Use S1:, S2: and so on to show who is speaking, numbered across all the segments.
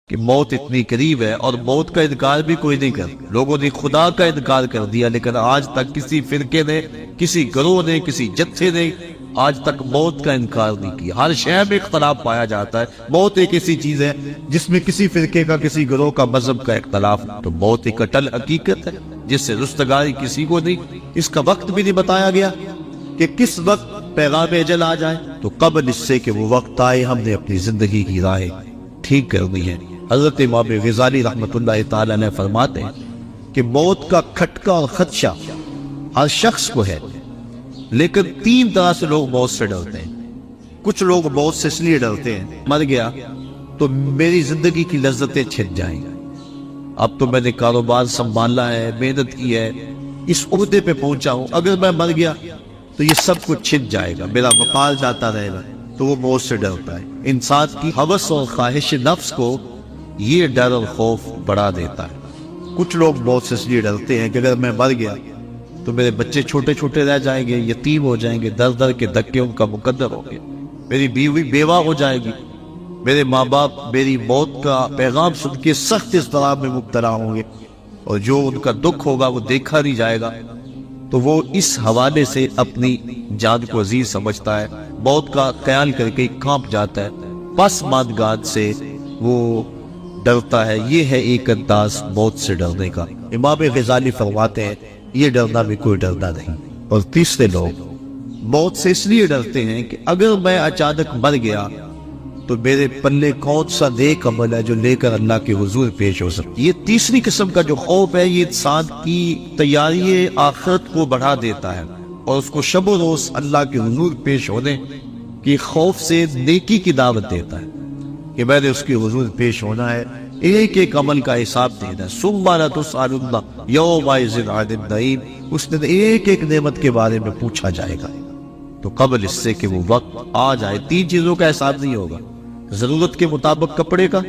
S1: کہ موت اتنی قریب ہے اور موت کا انکار بھی کوئی نہیں کرتا. لوگوں نے خدا کا انکار کر دیا، لیکن آج تک کسی فرقے نے، کسی گروہ نے، کسی جتھے نے آج تک موت کا انکار نہیں کیا. ہر شے میں اختلاف پایا جاتا ہے. موت ایک ایسی چیز ہے جس میں کسی فرقے کا، کسی گروہ کا، مذہب کا اختلاف. تو موت ایک اٹل حقیقت ہے جس سے رستگاری کسی کو نہیں. اس کا وقت بھی نہیں بتایا گیا کہ کس وقت پیغام اجل آ جائے. تو قبل اس سے کہ وہ وقت آئے ہم نے اپنی زندگی کی راہیں ٹھیک کرنی ہے. حضرت امام غزالی رحمۃ اللہ تعالی نے فرماتے ہیں کہ موت کا کھٹکا اور خدشہ ہر شخص کو ہے، لیکن تین طرح سے لوگ موت سے ڈرتے ہیں. کچھ لوگ موت سے اس لیے ڈرتے ہیں، مر گیا تو میری زندگی کی لذتیں چھن جائیں گی. اب تو میں نے کاروبار سنبھالا ہے، محنت کی ہے، اس عہدے پہ پہنچا ہوں، اگر میں مر گیا تو یہ سب کچھ چھن جائے گا، میرا وقار جاتا رہے گا. تو وہ موت سے ڈرتا ہے. انسان کی ہوس اور خواہش نفس کو یہ ڈر اور خوف بڑھا دیتا ہے. کچھ لوگ موت سے اس لیے ڈرتے ہیں کہ اگر میں مر گیا تو میرے بچے چھوٹے چھوٹے رہ جائیں گے، یتیم ہو جائیں گے، در در کے دھکے ان کا مقدر ہو گیا، میری بیوی بیوہ ہو جائے گی، میرے ماں باپ میری موت کا پیغام سن کے سخت اضطراب میں مبتلا ہوں گے، اور جو ان کا دکھ ہوگا وہ دیکھا نہیں جائے گا. تو وہ اس حوالے سے اپنی جان کو عزیز سمجھتا ہے، موت کا خیال کر کے کانپ جاتا ہے، پسماندگان سے وہ ڈرتا ہے. یہ ہے ایک انداز موت سے ڈرنے کا. امام غزالی فرماتے ہیں یہ ڈرنا بھی کوئی ڈرنا نہیں. اور تیسرے لوگ موت سے اس لیے ڈرتے ہیں کہ اگر میں اچانک مر گیا تو میرے پلے کون سا نیک عمل ہے جو لے کر اللہ کے حضور پیش ہو سکتی. یہ تیسری قسم کا جو خوف ہے یہ انسان کی تیاری آخرت کو بڑھا دیتا ہے اور اس کو شب و روز اللہ کے حضور پیش ہونے کی خوف سے نیکی کی دعوت دیتا ہے کہ میں نے اس کے حضور پیش ہونا ہے، ایک ایک عمل کا حساب دینا ہے. ثم لتسألن یومئذ عن النعیم. اس دن ایک ایک نعمت کے بارے میں پوچھا جائے گا. تو قبل اس سے کہ وہ وقت آ جائے تین چیزوں کا حساب نہیں ہوگا: ضرورت کے مطابق کپڑے کا،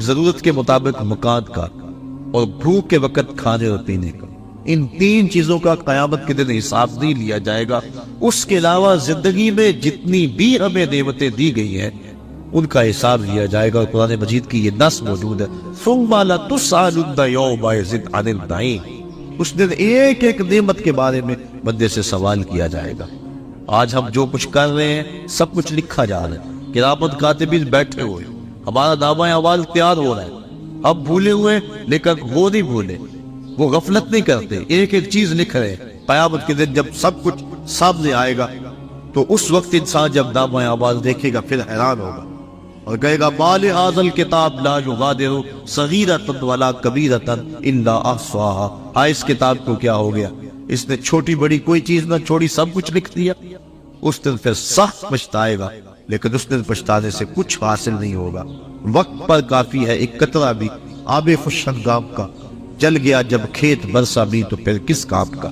S1: ضرورت کے مطابق مکان کا، اور بھوک کے وقت کھانے اور پینے کا. ان تین چیزوں کا قیامت کے دن حساب نہیں لیا جائے گا. اس کے علاوہ زندگی میں جتنی بھی ہمیں نعمتیں دی گئی ہیں ان کا حساب لیا جائے گا. اور قرآن مجید کی یہ نص موجود ہے: ثم لتسألن یومئذ عن النعیم. اس دن ایک ایک نعمت کے بارے میں بندے سے سوال کیا جائے گا. آج ہم جو کچھ کر رہے ہیں سب کچھ لکھا جا رہا ہے، کرامت کاتبین بیٹھے ہوئے، ہمارا نامہ اعمال تیار ہو رہا ہے. ہم بھولے ہوئے لیکن وہ نہیں بھولے، وہ غفلت نہیں کرتے، ایک ایک چیز لکھ رہے ہیں. قیامت کے دن جب سب کچھ سامنے آئے گا تو اس وقت انسان جب نامہ اعمال دیکھے گا پھر حیران ہوگا اور کہے گا ما لہذا الکتاب لا یغادر صغیرۃ ولا کبیرۃ الا احصاها. اس کتاب کو کیا ہو گیا، اس نے چھوٹی بڑی کوئی چیز نہ چھوڑی، سب کچھ لکھ دیا. اس دن پھر سخت پچھتائے گا، لیکن اس دن پچھتانے سے کچھ حاصل نہیں ہوگا. وقت پر کافی ہے ایک قطرہ بھی آب خوش ہنگام کا، جل گیا جب کھیت برسا بھی تو پھر کس کام کا.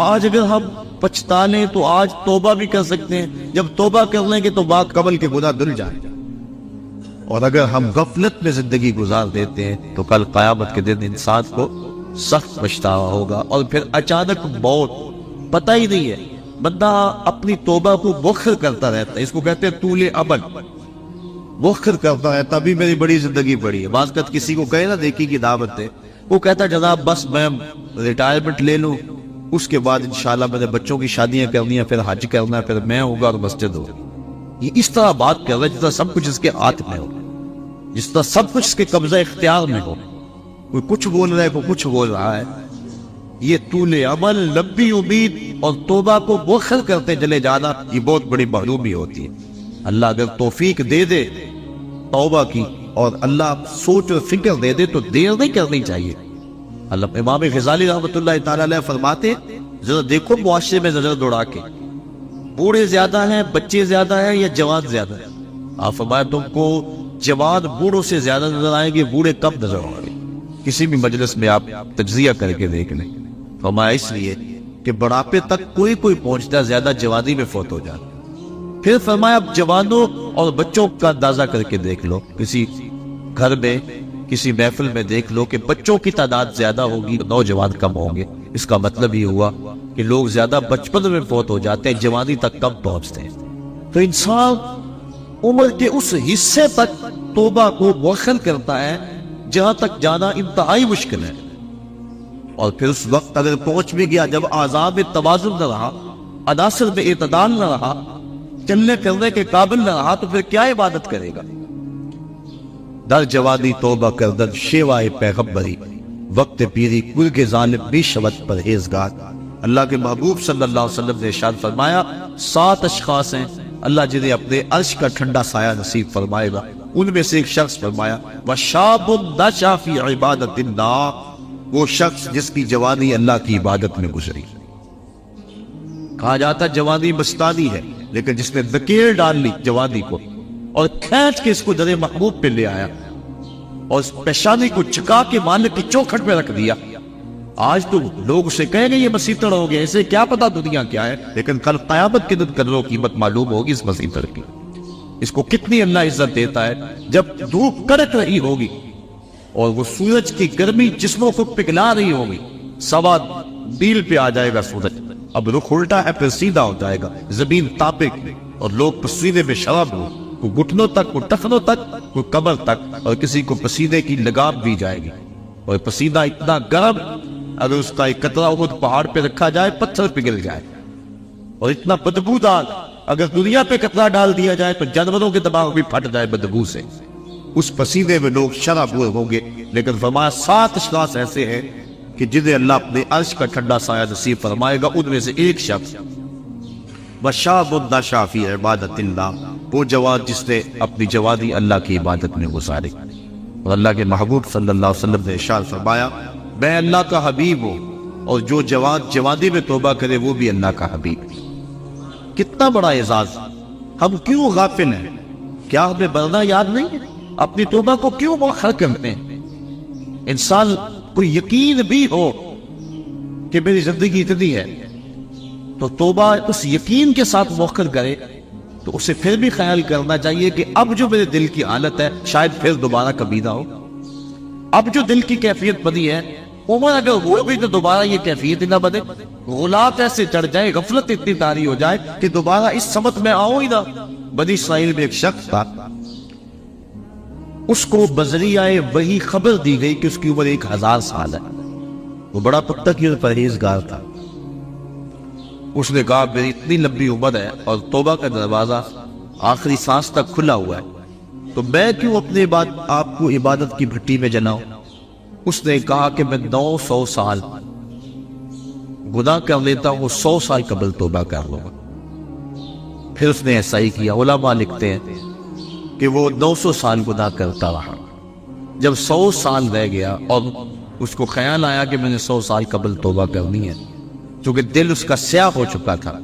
S1: آج اگر ہم پچھتا لیں تو آج توبہ بھی کر سکتے ہیں، جب توبہ کر لیں گے تو بعد قبل کے گناہ دھل جائیں. اور اگر ہم غفلت میں زندگی گزار دیتے ہیں تو کل قیامت کے دن انسان کو سخت پچھتاوا ہوگا. اور پھر اچانک موت پتہ ہی نہیں ہے، بندہ اپنی توبہ کو مؤخر کرتا رہتا ہے. اس کو کہتے ہیں طول عمل. مؤخر کرتا ہے تبھی میری بڑی زندگی بڑی ہے. بعض وقت کسی کو کہے نا نیکی کی دعوت دے، وہ کہتا ہے جناب بس میں ریٹائرمنٹ لے لوں، اس کے بعد انشاءاللہ میں نے بچوں کی شادیاں کرنی ہیں، پھر حج کرنا ہے، پھر میں ہوگا اور مسجد ہوگا. یہ اس طرح بات کر رہا ہے جس طرح سب کچھ اس کے ہاتھ میں ہو، جس طرح سب کچھ اس کے قبضہ اختیار میں ہو. کوئی کچھ بول رہا ہے، کوئی کچھ بول رہا ہے. یہ طول عمل، لمبی امید اور توبہ کو مؤخر کرتے چلے جانا یہ بہت بڑی محرومی ہوتی ہے. اللہ اگر توفیق دے دے توبہ کی اور اللہ سوچ اور فکر دے دے تو دیر نہیں کرنی چاہیے. اللہ امام غزالی رحمۃ اللہ تعالی علیہ فرماتے ذرا دیکھو معاشرے میں نظر دوڑا کے، بوڑھے زیادہ ہیں، بچے زیادہ ہیں یا جوان زیادہ ہیں؟ آپ فرمایا تم کو جوان بوڑھوں سے زیادہ نظر آئیں گے، بوڑھے کم نظر آئیں گے. کسی بھی مجلس میں آپ تجزیہ کر کے دیکھ لیں. فرمایا اس لیے کہ بڑھاپے تک کوئی پہنچتا، زیادہ جوانی میں فوت ہو جاتا. پھر فرمایا اب جوانوں اور بچوں کا اندازہ کر کے دیکھ لو، کسی گھر میں کسی محفل میں دیکھ لو کہ بچوں کی تعداد زیادہ ہوگی، نوجوان کم ہوں گے. اس کا مطلب یہ ہوا کہ لوگ زیادہ بچپن میں فوت ہو جاتے ہیں، جوانی تک کم پہنچتے ہیں. تو انسان عمر کے اس حصے تک توبہ کو مؤخر کرتا ہے جہاں تک جانا انتہائی مشکل ہے، اور پھر اس وقت اگر پہنچ بھی گیا جب اعضاء میں توازن نہ رہا، عناصر میں اعتدال نہ رہا، چلنے پھرنے کے قابل نہ رہا، تو پھر کیا عبادت کرے گا؟ در جوانی توبہ کردن شیوائے پیغمبری، وقت پیری کل کے ظالم بھی شبت پرہیزگار۔ اللہ کے محبوب صلی اللہ علیہ وسلم نے ارشاد فرمایا 7 اشخاص ہیں اللہ جنہیں اپنے عرش کا ٹھنڈا سایہ نصیب فرمائے گا۔ ان میں سے ایک شخص فرمایا وَشَابٌ نَشَأَ فِي عِبَادَةِ اللَّهِ، وہ شخص جس کی جوانی اللہ کی عبادت میں گزری۔ کہا جاتا جوانی مستانی ہے، لیکن جس نے دکیر ڈال لی جوانی کو اور کھینچ کے اس کو در محبوب پہ لے آیا اور اس پیشانی کو چکا کے مالک کی چوکھٹ پہ رکھ دیا، آج تو لوگ اسے کہیں گے یہ مسیطر ہو گیا، اسے کیا پتا دنیا کیا ہے، لیکن کل قیامت کے دن قدر و قیمت معلوم ہوگی اس مسیطر کی، اس کو کتنی اللہ عزت دیتا ہے۔ جب دھوپ کڑک رہی ہوگی اور وہ سورج کی گرمی جسموں کو پگھلا رہی ہوگی، سوا میل پہ آ جائے گا سورج، اب رخ الٹا ہے پھر سیدھا ہو جائے گا، زمین تاپے گی اور لوگ پسینے میں شراب ہو، کوئی گھٹنوں تک، کوئی ٹخنوں تک، کوئی کمر تک، اور کسی کو پسینے کی لگام دی جائے گی، اور پسینہ اتنا گرم اگر اس کا ایک قطرہ احد پہاڑ پہ رکھا جائے پتھر پگھل جائے، اور اتنا بدبودار اگر دنیا پہ قطرہ ڈال دیا جائے تو جانوروں کے دماغ بھی پھٹ جائے بدبو سے، اس پسینے میں لوگ شرابور ہوں گے۔ لیکن فرمایا 7 اشخاص ایسے ہیں کہ جنہیں اللہ اپنے عرش کا ٹھنڈا سایہ نصیب فرمائے گا، ان میں سے ایک شخص وَشَابٌ نَشَأَ فِي عِبَادَةِ اللَّهِ، وہ جوان جس نے اپنی جوانی اللہ کی عبادت میں گزاری۔ اور اللہ کے محبوب صلی اللہ علیہ وسلم نے ارشاد فرمایا میں اللہ کا حبیب ہوں، اور جو جوان جوانی میں توبہ کرے وہ بھی اللہ کا حبیب۔ کتنا بڑا اعزاز! ہم کیوں غافل ہیں؟ کیا ہمیں مرنا یاد نہیں ہے؟ اپنی توبہ کو کیوں مؤخر کرتے ہیں؟ انسان کو یقین بھی ہو کہ میری زندگی اتنی ہے تو توبہ اس یقین کے ساتھ مؤخر کرے، تو اسے پھر بھی خیال کرنا چاہیے کہ اب جو میرے دل کی حالت ہے شاید پھر دوبارہ کبھی نہ ہو۔ اب جو دل کی کیفیت بنی ہے عمر اگر وہ بھی تو دوبارہ یہ کیفیت نہ بنے، غلات ایسے چڑھ جائے، غفلت اتنی طاری ہو جائے کہ دوبارہ اس سمت میں آؤ ہی نہ۔ بنی اسرائیل میں ایک شخص تھا، اس کو بذریعہ وہی خبر دی گئی کہ اس کی عمر 1000 سال ہے، وہ بڑا متقی اور پرہیزگار تھا۔ اس نے کہا میری اتنی لمبی عمر ہے اور توبہ کا دروازہ آخری سانس تک کھلا ہوا ہے، تو میں کیوں اپنے آپ کو عبادت کی بھٹی میں جلاؤں؟ اس نے کہا کہ میں 900 سال گناہ کر لیتا ہوں، 100 سال قبل توبہ کر لوں گا۔ پھر اس نے ایسا ہی کیا۔ علماء لکھتے ہیں کہ وہ 900 سال گناہ کرتا رہا، جب 100 سال رہ گیا اور اس کو خیال آیا کہ میں نے 100 سال قبل توبہ کرنی ہے، چونکہ دل اس کا سیاہ ہو چکا تھا،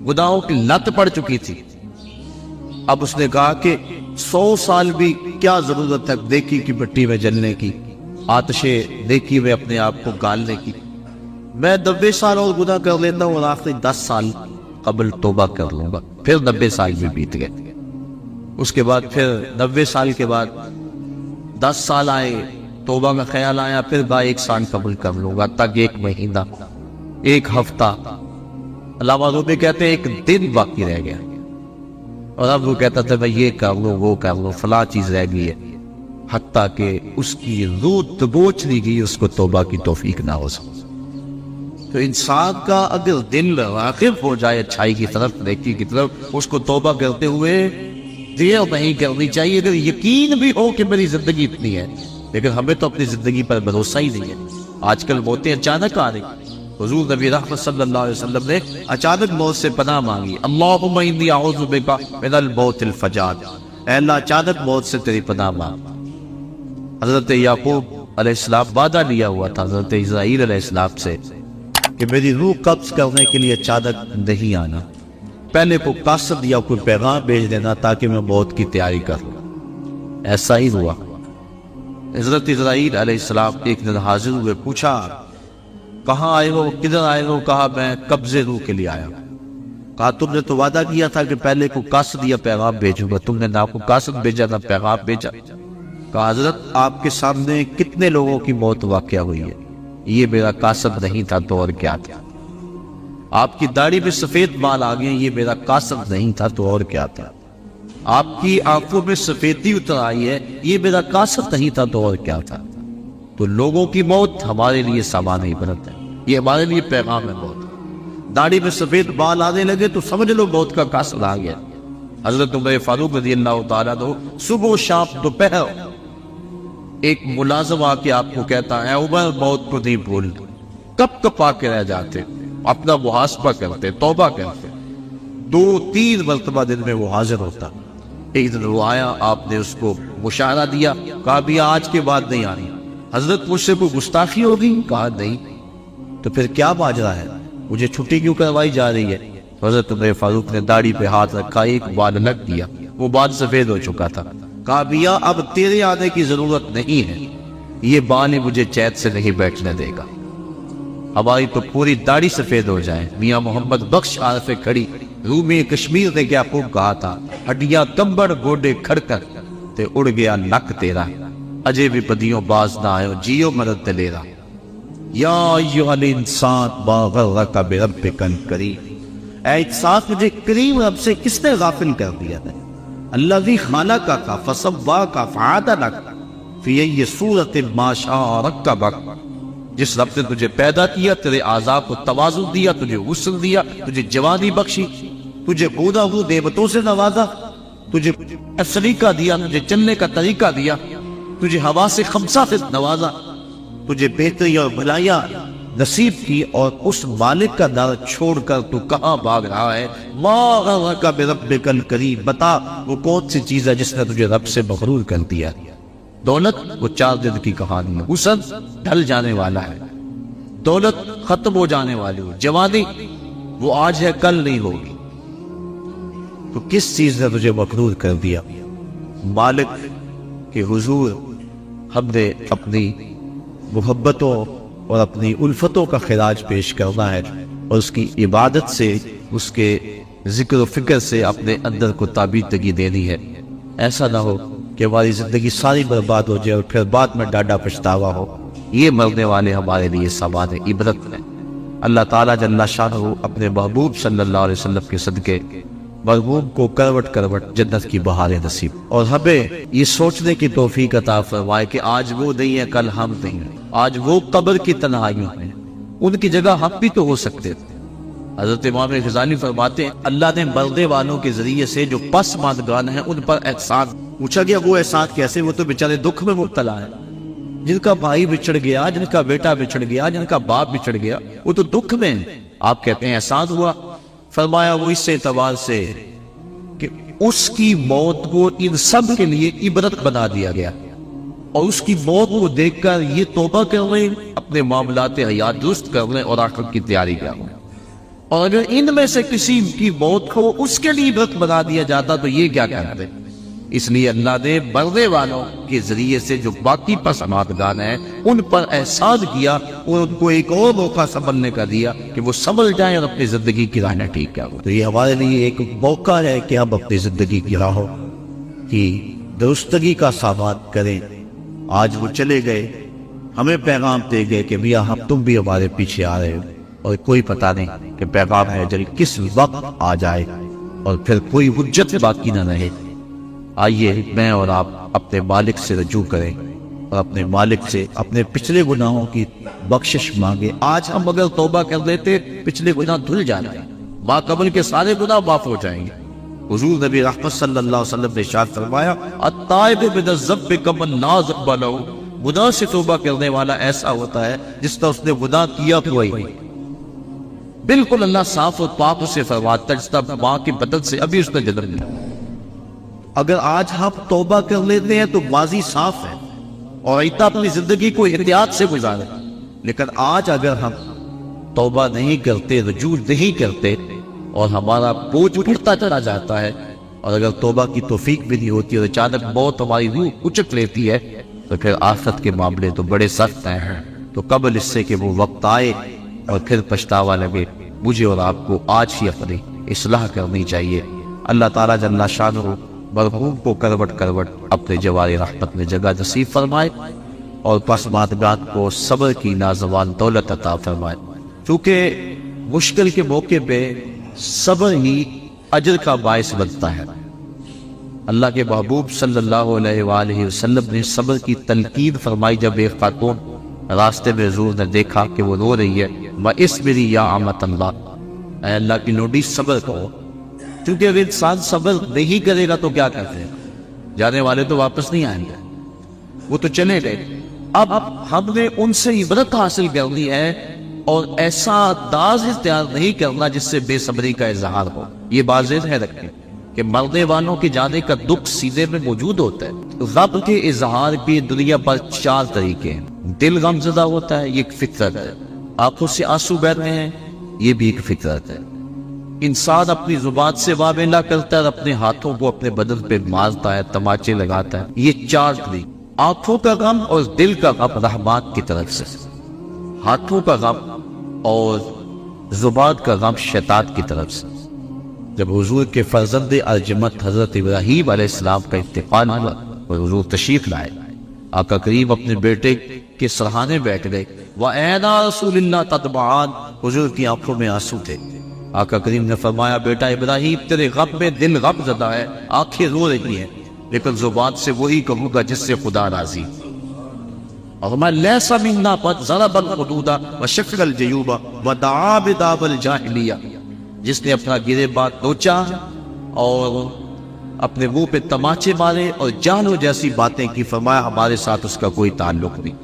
S1: گناہوں کی لت پڑ چکی تھی، اب اس نے کہا کہ 100 سال بھی کیا ضرورت ہے نیکی کی مٹی میں جلنے کی، آتشے نیکی میں اپنے آپ کو گالنے کی، میں 90 سال اور گناہ کر لیتا ہوں اور آخری 10 سال قبل توبہ کر لوں گا۔ پھر 90 سال بھی بیت گئے، اس کے بعد پھر 90 سال کے بعد 10 سال آئے، توبہ کا خیال آیا، پھر 1 سال قبل کر لوں گا، تک 1 مہینہ، 1 ہفتہ، علامہ رومی کہتے ہیں 1 دن باقی رہ گیا، اور اب وہ کہتا تھا میں یہ کر لوں وہ کر لوں، فلاں چیز رہ گئی ہے، حتیٰ کہ اس کی روح دبوچ لی گئی، اس کو توبہ کی توفیق نہ ہو سکتی۔ تو انسان کا اگر دل واقف ہو جائے اچھائی کی طرف، نیکی کی طرف، اس کو توبہ کرتے ہوئے دیر نہیں کرنی چاہیے۔ اگر یقین بھی ہو کہ میری زندگی اتنی ہے، لیکن ہمیں تو اپنی زندگی پر بھروسہ ہی نہیں ہے۔ آج کل موتیں اچانک آ رہی، حضور نبی رحمت صلی اللہ علیہ وسلم نے اچانک موت سے پناہ مانگی، اللہم انی اعوذ بک من الموت الفجاع، اے اللہ اچانک موت سے تیری پناہ مانگ۔ حضرت یعقوب علیہ السلام وعدہ لیا ہوا تھا حضرت اسرائیل علیہ السلام سے کہ میری روح قبض کرنے کے لیے اچانک نہیں آنا، پہلے کوئی قاصد یا کوئی پیغام بھیج دینا تاکہ میں موت کی تیاری کر لوں۔ ایسا ہی ہوا۔ حضرت اسرائیل علیہ السلام ایک دن حاضر ہوئے، پوچھا کہاں آئے ہو، کدھر آئے ہو؟ کہا میں قبض روح کے لیے آیا۔ کہا تم نے تو وعدہ کیا تھا کہ پہلے کوئی قاصد یا پیغام بھیجوں گا، تم نے نہ کوئی قاصد بھیجا نہ پیغام بھیجا۔ کہا حضرت آپ کے سامنے کتنے لوگوں کی موت واقع ہوئی ہے، یہ میرا قاصد نہیں تھا تو اور کیا تھا؟ آپ کی داڑھی پہ سفید بال آ گئے، یہ میرا قاصد نہیں تھا تو اور کیا تھا؟ آپ کی آنکھوں میں سفیدی اتر آئی ہے، یہ میرا کاسب نہیں تھا تو اور کیا تھا؟ تو لوگوں کی موت ہمارے لیے سامان عبرت ہے، یہ ہمارے لیے پیغام ہے موت۔ داڑھی میں سفید بال آنے لگے تو سمجھ لو موت کا کاسب آ گیا۔ حضرت عمر فاروق رضی اللہ تعالیٰ عنہ صبح و شام دوپہر ایک ملازم آ کے آپ کو کہتا ہے عمر موت کو نہیں بھول، کب کب آ کے رہ جاتے، اپنا محاسبہ کرتے، توبہ کرتے۔ 2-3 مرتبہ دن میں وہ حاضر ہوتا۔ ایک دن وہ آیا، آپ نے اس کو مشاورہ دیا، کہا بھی آج کے بعد نہیں آنی۔ حضرت مجھ سے کوئی گستاخی ہوگی؟ کہا نہیں۔ تو پھر کیا ماجرا ہے، مجھے چھٹی کیوں کروائی جا رہی ہے؟ حضرت عمر فاروق نے داڑھی پہ ہاتھ رکھا، ایک بال الگ دیا، وہ بال سفید ہو چکا تھا۔ کہا بیا اب تیرے آنے کی ضرورت نہیں ہے، یہ بال مجھے چیت سے نہیں بیٹھنے دے گا، ہماری تو پوری داڑھی سفید ہو جائے۔ میاں محمد بخش عارف کھڑی رومی کشمیر نے کیا خوب کہا تھا، ہڈیاں کمبڑ گوڈے کھڑکر تے اڑ گیا نک تیرا، اجے بھی بدیوں باز نہ آئے جیو مرد دلیرا۔ یا ایھا الانسان ما غرک بربک الکریم، اے انسان مجھے کریم رب سے کس نے غافل کر دیا ہے؟ الذی خلقک فسواک فعدلک فی ای صورت ما شاء رکبک، جس رب نے تجھے پیدا کیا، تیرے اعضاء کو توازن دیا، تجھے غسل دیا، تجھے جوانی بخشی، تجھے بودا ہو نعمتوں سے نوازا، تجھے سلیقہ دیا، تجھے چلنے کا طریقہ دیا، تجھے ہوا سے خمسہ سے نوازا، تجھے بہتری اور بھلائیاں نصیب کی، اور اس مالک کا در چھوڑ کر تو کہاں بھاگ رہا ہے؟ ما غرک بربک الکریم، بتا وہ کون سی چیز ہے جس نے تجھے رب سے مغرور کر دیا؟ دولت وہ 4 دن کی کہانی ہے، حسن ڈھل جانے والا ہے، دولت ختم ہو جانے والی ہے، جوانی وہ آج ہے کل نہیں ہوگی۔ تو کس چیز نے تجھے مغرور کر دیا؟ مالک کے حضور ہم نے اپنی محبتوں اور اپنی الفتوں کا خراج پیش کرنا ہے، اور اس کی عبادت سے، اس کے ذکر و فکر سے اپنے اندر کو تابیدگی دینی ہے۔ ایسا نہ ہو کہ ہماری زندگی ساری برباد ہو جائے اور پھر بعد میں ڈاڈا پچھتاوا ہو۔ یہ مرنے والے ہمارے لیے سامان عبرت ہے۔ اللہ تعالیٰ جل شانہ اپنے محبوب صلی اللہ علیہ وسلم کے صدقے مرحوم کو کروٹ کروٹ جنت کی بہاریں نصیب، اور ہمیں یہ سوچنے کی توفیق عطا فرمائے کہ آج وہ نہیں ہے کل ہم نہیں ہیں، آج وہ قبر کی تنہائیوں ہیں، ان کی جگہ ہم بھی تو ہو سکتے تھے۔ حضرت امام غزالی فرماتے ہیں اللہ نے مرنے والوں کے ذریعے سے جو پسماندگان ہیں ان پر احسان۔ پوچھا گیا وہ احسان کیسے؟ وہ تو بیچارے دکھ میں مبتلا ہے، جن کا بھائی بچھڑ گیا، جن کا بیٹا بچھڑ گیا، جن کا باپ بچھڑ گیا، وہ تو دکھ میں ہیں۔ آپ کہتے ہیں احسان ہوا؟ فرمایا وہ اس اعتبار سے کہ اس کی موت کو ان سب کے لیے عبرت بنا دیا گیا، اور اس کی موت کو دیکھ کر یہ توبہ کر لیں، اپنے معاملات حیات درست کر لیں اور آخرت کی تیاری کر لیں۔ اور اگر ان میں سے کسی کی موت کو اس کے لیے عبرت بنا دیا جاتا تو یہ کیا کرتے؟ اس لیے اللہ نے مرنے والوں کے ذریعے سے جو باقی پسماندگان ہیں ان پر احسان کیا، اور ان کو ایک اور موقع سنبھلنے کا دیا کہ وہ سنبھل جائیں اور اپنی زندگی کی راہیں ٹھیک کریں۔ تو یہ ہمارے لیے ایک موقع ہے کہ ہم اپنی زندگی کی راہوں کی درستگی کا سامان کریں۔ آج وہ چلے گئے، ہمیں پیغام دے گئے کہ میاں ہم تم بھی ہمارے پیچھے آ رہے ہو، اور کوئی پتہ نہیں کہ پیغام ہے جل کس وقت آ جائے اور پھر کوئی حجت باقی نہ رہے۔ آئیے میں اور آپ اپنے مالک سے رجوع کریں اور اپنے مالک سے اپنے پچھلے گناہوں کی بخشش مانگے۔ آج ہم اگر توبہ کر لیتے پچھلے گناہ دھل جائیں گے، ما قبل کے سارے گناہ معاف ہو جائیں گے۔ حضور نبی رحمت صلی اللہ علیہ وسلم نے ارشاد فرمایا التائب من الذنب کمن لا ذنب لہ، گناہ سے توبہ کرنے والا ایسا ہوتا ہے جس طرح اس نے گناہ کیا ہوا ہی، بالکل اللہ صاف اور پاک اسے فرماتا ہے جس طرح ماں کے بدن سے ابھی اس نے جنم لیا۔ اگر آج ہم توبہ کر لیتے ہیں تو ماضی صاف ہے اور اتنا اپنی زندگی کو احتیاط سے گزارے، لیکن آج اگر ہم توبہ نہیں کرتے، رجوع نہیں کرتے، اور ہمارا بوجھ اٹھتا چلا جاتا ہے، اور اگر توبہ کی توفیق بھی نہیں ہوتی اور اچانک موت ہماری روح اچک لیتی ہے، تو پھر آخرت کے معاملے تو بڑے سخت ہیں۔ تو قبل اس سے کہ وہ وقت آئے اور پھر پچھتاوا لگے، مجھے اور آپ کو آج ہی اپنی اصلاح کرنی چاہیے۔ اللہ تعالیٰ جل شانہ مرحوم کو کروٹ کروٹ اپنے جواری رحمت میں جگہ نصیب فرمائے، اور پسماندگان کو صبر کی نازوان دولت عطا فرمائے، چونکہ مشکل کے موقع پہ صبر ہی اجر کا باعث بنتا ہے۔ اللہ کے محبوب صلی اللہ علیہ وآلہ وسلم نے صبر کی تلقین فرمائی جب ایک خاتون راستے میں حضور نے دیکھا کہ وہ رو رہی ہے، وَاصْبِرِي یا امۃ اللہ، اے اللہ کی لونڈی صبر کرو، کیونکہ اگر انسان صبر نہیں کرے گا تو کیا کرتے ہیں، جانے والے تو واپس نہیں آئیں گے، وہ تو چلے گئے۔ اب ہم نے ان سے عبرت حاصل کرنی ہے اور ایسا انداز اختیار نہیں کرنا جس سے بے صبری کا اظہار ہو۔ یہ بات ذہن ہے رکھیں کہ مرنے والوں کے جانے کا دکھ سینے میں موجود ہوتا ہے۔ غم کے اظہار کی دنیا پر 4 طریقے ہیں۔ دل غم زدہ ہوتا ہے، یہ ایک فطرت ہے۔ آنکھوں سے آنسو بہ رہے ہیں، یہ بھی ایک فطرت ہے۔ انسان اپنی زبان سے واویلا کرتا ہے اور اپنے ہاتھوں کو اپنے بدن پہ مارتا ہے، تماچے لگاتا ہے۔ یہ 4 طریقے، آنکھوں کا غم اور دل کا غم رحمان کی طرف سے، ہاتھوں کا غم اور زبان کا غم شیطان کی طرف سے۔ جب حضور کے فرزند ارجمت حضرت ابراہیم علیہ السلام کا انتقال ہوا اور حضور تشریف لائے، آقا کریم اپنے بیٹے کے سرہانے بیٹھ گئے، وَأَيْنَا رَسُولِ اللَّهِ تَدْمَعَانِ، حضور کی آنکھوں میں آنسو تھے۔ آقا کریم نے فرمایا، بیٹا ابراہیم تیرے غم میں دل غم زدہ ہے، آنکھیں رو رہی ہیں، لیکن زبان سے وہی کہوں گا جس سے خدا راضی۔ اور میں لیس منا قد ضرب الحدود وشق الجیوب ودعا بدعوى الجاہلیہ، جس نے اپنا گرے بات نوچا اور اپنے منہ پہ تماچے مارے اور جانو جیسی باتیں کی، فرمایا ہمارے ساتھ اس کا کوئی تعلق نہیں۔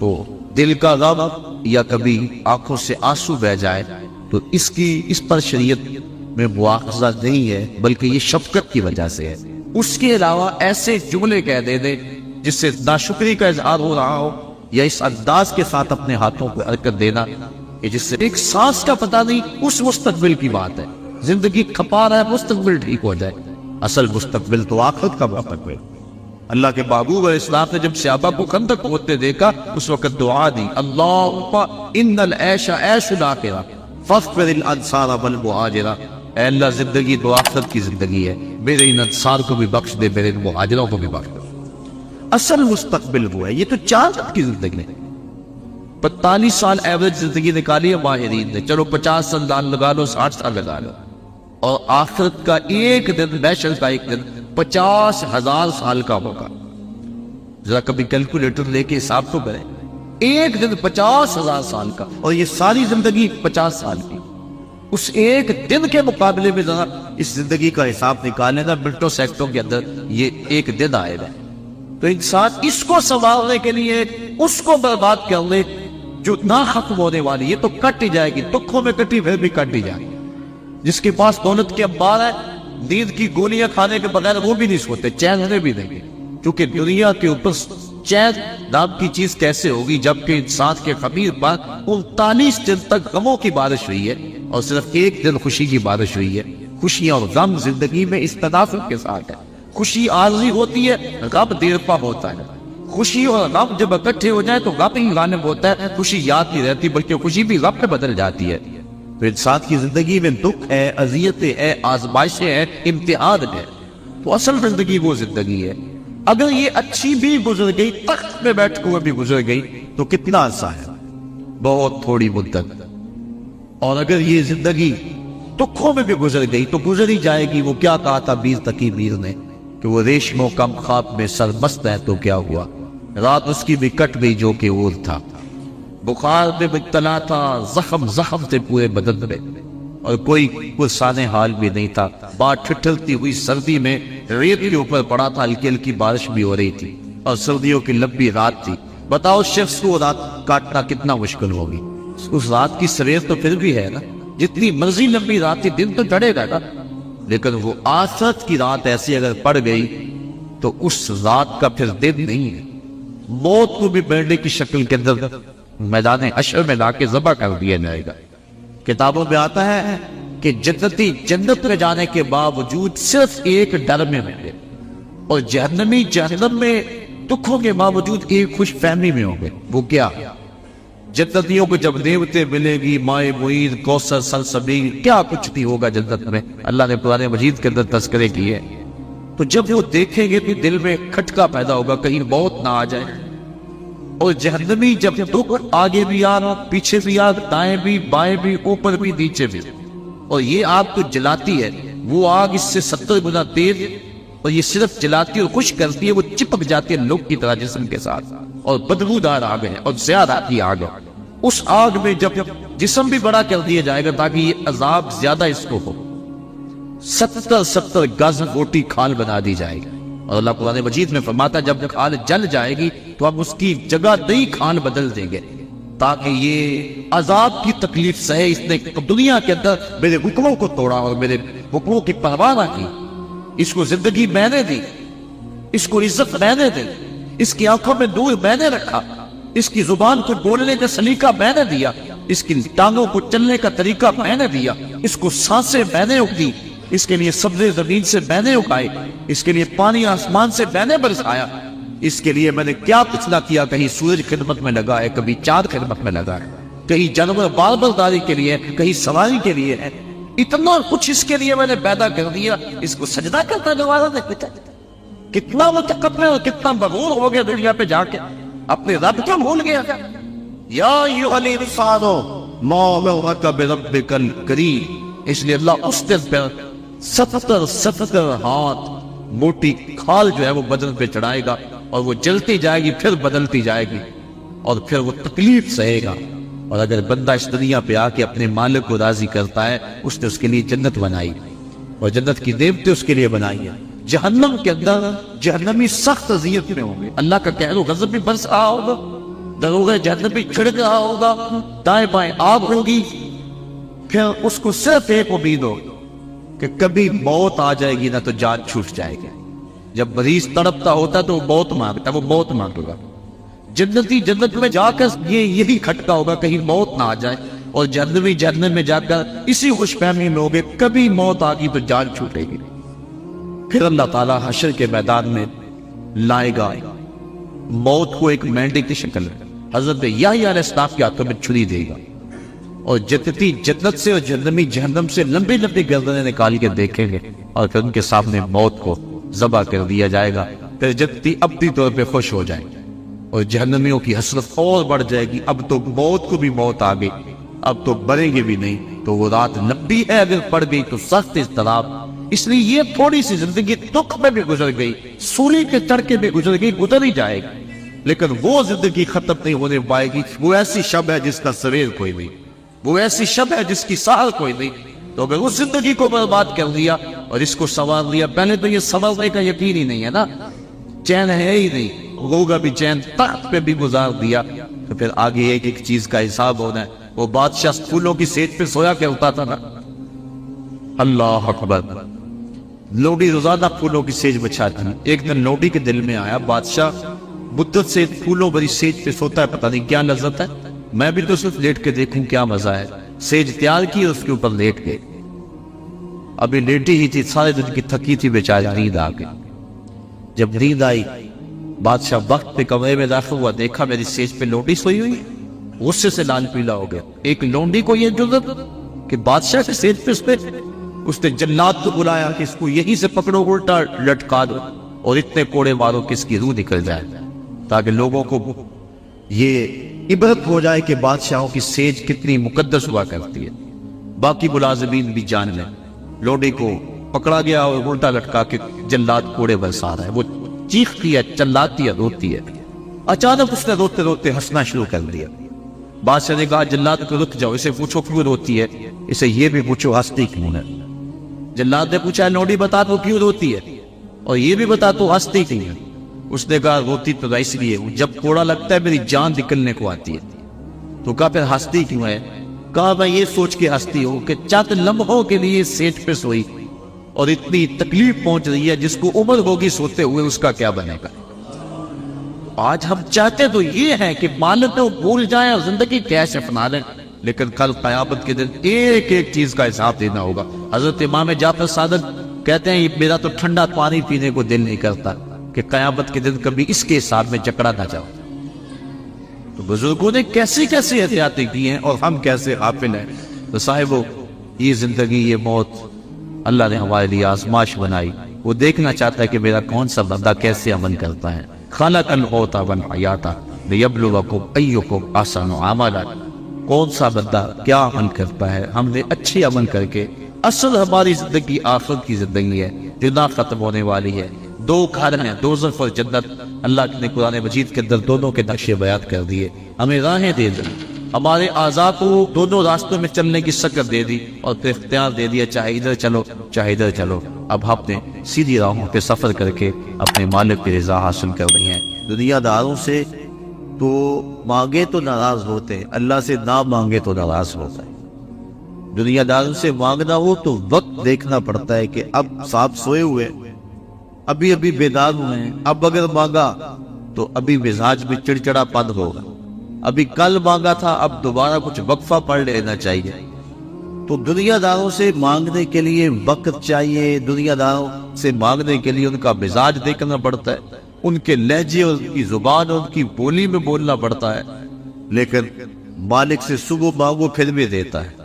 S1: تو دل کا غم یا کبھی آنکھوں سے آنسو بہ جائے تو اس پر شریعت میں مواخذہ نہیں ہے، بلکہ یہ شفقت کی وجہ سے ہے۔ اس کے علاوہ ایسے جملے کہہ دے جس سے ناشکری کا اظہار ہو رہا ہو، یا اس انداز کے ساتھ اپنے ہاتھوں کو حرکت دینا کہ جس سے ایک سانس کا پتہ نہیں، اس مستقبل کی بات ہے۔ زندگی کھپا رہا ہے، مستقبل ٹھیک ہو جائے، اصل مستقبل تو آخرت کا مستقبل۔ اللہ کے محبوب علیہ السلام نے جب صحابہ کو خندق ہوتے دیکھا، اس وقت دعا دی، اللہم ان العیش عیش الاخرہ فاغفر الانصار والمہاجرہ، اے اللہ زندگی تو آخرت کی زندگی ہے، میرے ان انصار کو بھی بخش دے، میرے ان مہاجروں کو بھی بخش دے۔ اصل مستقبل وہ ہے، یہ تو 4 سال کی زندگی ہے۔ 45 سال ایوریج زندگی نکالی ہے ماہرین نے، چلو 50 سال لگا لو، 60 سال لگا لو، اور آخرت کا ایک دن، محشر کا ایک دن 50,000 سال کا ہوگا۔ ذرا کبھی کیلکولیٹر لے کے حساب تو کریں، ایک دن 50,000 سال کا، اور یہ ساری زندگی 50 سال کی۔ اس ایک دن کے مقابلے میں ذرا اس زندگی کا حساب نکالیں نا، منٹوں سیکنڈوں کے اندر یہ ایک دن آئے گا۔ تو انسان اس کو سنوارنے کے لیے اس کو برباد کر لے جو نہ ختم ہونے والی، یہ تو کٹ ہی جائے گی، دکھوں میں کٹی پھر بھی کٹ ہی جائے گی۔ جس کے پاس دولت کے انبار ہے، نیند کی گولیاں کھانے کے بغیر وہ بھی نہیں سوتے، چین ہونے بھی نہیں گے، کیونکہ دنیا کے اوپر چین نام کی چیز کیسے ہوگی جبکہ انسان کے خمیر پر 39 دن تک غموں کی بارش ہوئی ہے اور صرف ایک دن خوشی کی بارش ہوئی ہے۔ خوشی اور غم زندگی میں اس تناسب کے ساتھ ہے۔ خوشی عارضی ہوتی ہے، غم دیر پا ہوتا ہے۔ خوشی اور غم جب اکٹھے ہو جائیں تو غم ہی غالب ہوتا ہے، خوشی یاد نہیں رہتی بلکہ خوشی بھی غم میں بدل جاتی ہے۔ تو انسان کی زندگی میں دکھ ہے، اذیتیں ہے، آزمائشیں ہیں، امتحان ہے، تو اصل زندگی وہ زندگی ہے۔ اگر یہ اچھی بھی گزر گئی، تخت میں بیٹھ کے بھی گزر گئی تو کتنا عرصہ ہے، بہت تھوڑی مدت۔ اور اگر یہ زندگی دکھوں میں بھی گزر گئی تو گزر ہی جائے گی۔ وہ کیا کہا تھا میر تقی میر نے کہ وہ ریشم و کم خواب میں سرمست ہے تو کیا ہوا، رات اس کی بھی کٹ گئی جو کہ اور تھا۔ بخار میں مبتلا تھا، زخم سے پورے بدن میں، اور کوئی پرسان حال بھی نہیں تھا۔ بات ٹھٹھلتی ہوئی سردی میں ریت کے اوپر پڑا تھا، ہلکی ہلکی بارش بھی ہو رہی تھی اور سردیوں کی لمبی رات تھی۔ بتاؤ شخص کو رات کاٹنا کتنا مشکل ہوگی۔ اس رات کی سویر تو پھر بھی ہے نا، جتنی مرضی لمبی رات تھی، دن تو چڑھے گا نا، لیکن وہ آخرت کی رات ایسی اگر پڑ گئی تو اس رات کا پھر دن نہیں ہے۔ موت کو بھی بیڑنے کی شکل کے اندر میدان حشر میں لا کے ذبح کر دیا جائے گا۔ کتابوں میں آتا ہے کہ جنتی جنت میں جانے کے باوجود صرف ایک ڈر میں ہوں گے، اور جہنمی جہنم میں دکھوں کے باوجود ایک خوش فہمی میں ہوں گے۔ وہ کیا؟ جنتیوں کو جب نعمتیں ملے گی، مائے معین، کوثر، سلسبیل، کیا کچھ نہیں ہوگا جنت میں، اللہ نے قرآن مجید کے اندر تذکرے کیے۔ تو جب وہ دیکھیں گے تو دل میں کھٹکا پیدا ہوگا کہیں موت نہ آ جائے۔ اور جہنمی جب دکھ آگے بھی آ رہا، پیچھے بھی آ، دائیں بھی، بائیں بھی، اوپر بھی، نیچے بھی، اور یہ آگ تو جلاتی ہے، وہ آگ اس سے 70 گنا تیز اور یہ صرف جلاتی اور خشک کرتی ہے، وہ چپک جاتی ہے لوگ کی طرح جسم کے ساتھ، اور بدبودار آگ ہے اور زیادہ کی آگ ہے۔ اس آگ میں جب جسم بھی بڑا کر دیا جائے گا تاکہ یہ عذاب زیادہ اس کو ہو، 70 گز موٹی کھال بنا دی جائے گی، اور اللہ قرآن مجید میں فرماتا ہے جب کھال جل جائے گی تو ہم اس کی جگہ نئی کھال بدل دیں گے تاکہ یہ عذاب کی تکلیف سہے۔ اس نے دنیا کے اندر میرے حکموں کو توڑا اور میرے حکموں کی پرواہ نہ کی، اس کو زندگی میں نے دی، اس کو عزت میں نے دی، اس کی آنکھوں میں نور میں نے رکھا، اس کی زبان کو بولنے کا سلیقہ میں نے دیا، اس کی ٹانگوں کو چلنے کا طریقہ میں نے دیا، اس کو سانسیں میں نے دی، اس کے لیے سبزے زمین سے میں نے اگائے، اس کے لیے پانی آسمان سے میں نے برسایا، اس کے لیے میں نے کیا کچھ نہ کیا، کہیں سورج خدمت میں لگا ہے، کبھی چاند خدمت میں لگا ہے، کہیں جانور بال برداری کے لیے، کہیں سواری کے لیے ہے، اتنا کچھ اس کے لیے میں نے پیدا کر دیا، اس کو سجدہ کرتا دوبارہ دیکھتا کتنا وہ تکبر اور کتنا مغرور ہو گیا دنیا پہ جا کے، اپنے رب کو بھول گیا۔ یا ایھا الانسان ما غرک بربک الکریم، اس لیے اللہ اس دن پہ 70 ہاتھ موٹی کھال جو ہے وہ بدن پہ چڑھائے گا، اور وہ جلتی جائے گی پھر بدلتی جائے گی، اور پھر وہ تکلیف سہے گا۔ اور اگر بندہ اس دنیا پہ آ کے اپنے مالک کو راضی کرتا ہے، اس نے اس کے لیے جنت بنائی اور جنت کی نعمتیں اس کے لیے بنائی ہیں۔ جہنم کے اندر جہنمی سخت اذیت میں ہوں گے، اللہ کا قہر و غضب بھی برس رہا ہوگا، دروغ جہنم بھی چھڑک رہا ہوگا، دائیں بائیں آگ ہوگی، پھر اس کو صرف ایک امید ہو کہ کبھی موت آ جائے گی نہ تو جان چھوٹ جائے گی۔ جب مریض تڑپتا ہوتا تو وہ موت مانگتا، وہ موت مانگے گا۔ جنتی جنت میں جا کر یہی کھٹکا ہوگا کہیں موت نہ آ جائے، اور جہنمی جہنم میں جا کر اسی خوش فہمی میں ہوگے کبھی موت آ گئی تو جان چھوٹے گی۔ پھر اللہ تعالیٰ حشر کے میدان میں لائے گا موت کو ایک مینڈے کی شکل میں، حضرت یحییٰ علیہ السلام کے ہاتھوں میں چھری دے گا، اور جنتی جنت سے اور جہنمی جہنم سے لمبی لمبی گردنیں نکال کے دیکھیں گے، اور پھر ان کے سامنے موت کو ذبح کر دیا جائے گا۔ پھر جنتی اپنی طور پہ خوش ہو جائیں گے، اور جہنمیوں کی حسرت اور بڑھ جائے گی، اب تو موت کو بھی موت آ گئی، اب تو مریں گے بھی نہیں۔ تو وہ رات لمبی ہے، اگر پڑ گئی تو سخت اضطراب، اس لیے یہ تھوڑی سی زندگی دکھ میں بھی گزر گئی، سولی کے تڑکے میں گزر گئی، گزر ہی جائے گی، لیکن وہ زندگی ختم نہیں ہونے پائے گی۔ وہ ایسی شب ہے جس کا سویر کوئی نہیں، وہ ایسی شب ہے جس کی سحر کوئی نہیں۔ تو اگر اس زندگی کو برباد کر دیا اور اس کو سنوار لیا، پہلے تو یہ سنورنے کا یقین ہی نہیں ہے نا، چین ہے ہی نہیں، ہوگا بھی چین، تخت پہ بھی گزار دیا، تو پھر آگے ایک ایک چیز کا حساب ہونا ہے۔ وہ بادشاہ پھولوں کی سیج پہ سویا کرتا تھا نا، اللہ اکبر، لوڈی روزانہ پھولوں کی سیج بچھاتی۔ ایک دن لوڈی کے دل میں آیا بادشاہ مدت سے پھولوں بری سیج پہ سوتا ہے، پتہ نہیں کیا لذت ہے، میں بھی تو صرف لیٹ کے دیکھوں کیا مزہ ہے۔ سیج تیار کی اور اس کے اوپر لیٹ گئے، ابھی لیٹی ہی تھی، سارے دن کی تھکی تھی بیچاری، نیند آ گئی۔ جب نیند آئی بادشاہ وقت پہ کمرے میں داخل ہوا، دیکھا میری سیج پہ لونڈی سوئی ہوئی، غصے سے لال پیلا ہو گیا۔ ایک لونڈی کو یہ جرأت کہ بادشاہ کے سیج پہ اس نے جلاد کو بلایا کہ اس کو یہیں سے پکڑو، الٹا لٹکا دو اور اتنے کوڑے مارو کہ اس کی روح نکل جائے، تاکہ لوگوں کو یہ عبرت ہو جائے کہ بادشاہوں کی سیج کتنی مقدس ہوا کرتی ہے، باقی ملازمین بھی جان لیں۔ لونڈی کو پکڑا گیا اور الٹا لٹکا کے جلاد کوڑے برسا رہا ہے، وہ چیختی ہے، چلاتی ہے، روتی ہے۔ اچانک اس نے روتے روتے ہنسنا شروع کر دیا۔ بادشاہ نے کہا جلاد کو رک جاؤ، اسے پوچھو کیوں روتی ہے، اسے یہ بھی پوچھو ہنستی کیوں ہے۔ جلاد نے پوچھا لونڈی بتا تو کیوں روتی ہے، اور یہ بھی بتا تو ہنستی کیوں ہے۔ اس نے کہا روتی تو اس لیے جب کوڑا لگتا ہے میری جان نکلنے کو آتی ہے۔ تو کہا پھر ہنستی کیوں ہے؟ کہا میں یہ سوچ کے ہنستی ہوں کہ چند لمحوں کے لیے سیٹ پہ سوئی اور اتنی تکلیف پہنچ رہی ہے، جس کو عمر ہوگی سوتے ہوئے اس کا کیا بنے گا۔ آج ہم چاہتے تو یہ ہے کہ مالک کو بھول جائیں اور زندگی کیسے اپنا لیں، لیکن کل قیامت کے دن ایک ایک چیز کا حساب دینا ہوگا۔ حضرت امام جعفر صادق کہتے ہیں میرا تو ٹھنڈا پانی پینے کو دل نہیں کرتا کہ قیامت کے دن کبھی اس کے حساب میں جکڑا نہ جاؤ۔ تو بزرگوں نے کیسی کیسی احتیاطیں کی ہیں اور ہم کیسے غافل ہیں۔ تو صاحبو، یہ زندگی، یہ موت اللہ نے ہمارے لیے آزمائش بنائی، وہ دیکھنا چاہتا ہے کہ میرا کون سا بندہ کیسے عمل کرتا ہے۔ خلق الموت والحیات لیبلوکم ایکم احسن عملا، کون سا بندہ کیا عمل کرتا ہے۔ ہم نے اچھے عمل کر کے، اصل ہماری زندگی آخرت کی زندگی ہے، دنیا ختم ہونے والی ہے. دو گھر ہیں، دوزخ اور جنت. اللہ نے قرآن مجید کے اندر دونوں کے نقشے بیان کر دیے. ہمیں راہیں دے دی، ہمارے اعضاء کو دونوں راستوں میں چلنے کی شکل دے دی اور پھر اختیار دے دیا، چاہے ادھر چلو چاہے ادھر چلو. اب ہم نے سیدھی راہوں پہ سفر کر کے اپنے مالک کی رضا حاصل کرنی ہے. دنیا داروں سے تو مانگے تو ناراض ہوتے، اللہ سے نہ مانگے تو ناراض ہوتا ہے. دنیا داروں سے مانگنا ہو تو وقت دیکھنا پڑتا ہے کہ اب صاحب سوئے ہوئے، ابھی ابھی بیدار ہوئے ہیں. اب اگر مانگا تو ابھی مزاج میں چڑچڑا پن ہوگا. ابھی کل مانگا تھا، اب دوبارہ کچھ وقفہ پڑھ لینا چاہیے. تو دنیا داروں سے مانگنے کے لیے وقت چاہیے، دنیا داروں سے مانگنے کے لیے ان کا مزاج دیکھنا پڑتا ہے، ان کے لہجے اور ان کی زبان اور ان کی بولی میں بولنا پڑتا ہے. لیکن مالک سے صبح مانگو پھر بھی دیتا ہے،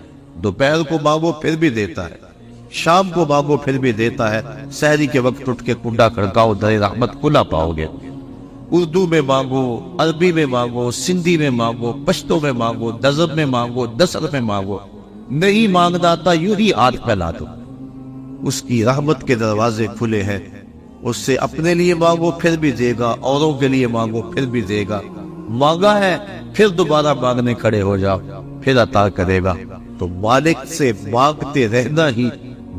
S1: دوپہر کو مانگو پھر بھی دیتا ہے، شام کو مانگو پھر بھی دیتا ہے. سحری کے وقت اٹھ کے کنڈا کھڑکاؤ، در رحمت کھلا پاؤ گے. اردو میں مانگو، عربی میں مانگو، سندھی میں مانگو، پشتو میں مانگو، دزب میں مانگو، دسر میں مانگو. نہیں مانگنا آتا یوں ہی ہاتھ پھیلا دو. اس کی رحمت کے دروازے کھلے ہیں. اس سے اپنے لیے مانگو پھر بھی دے گا، اوروں کے لیے مانگو پھر بھی دے گا. مانگا ہے پھر دوبارہ مانگنے کھڑے ہو جاؤ، پھر عطا کرے گا. تو مالک سے مانگتے رہنا ہی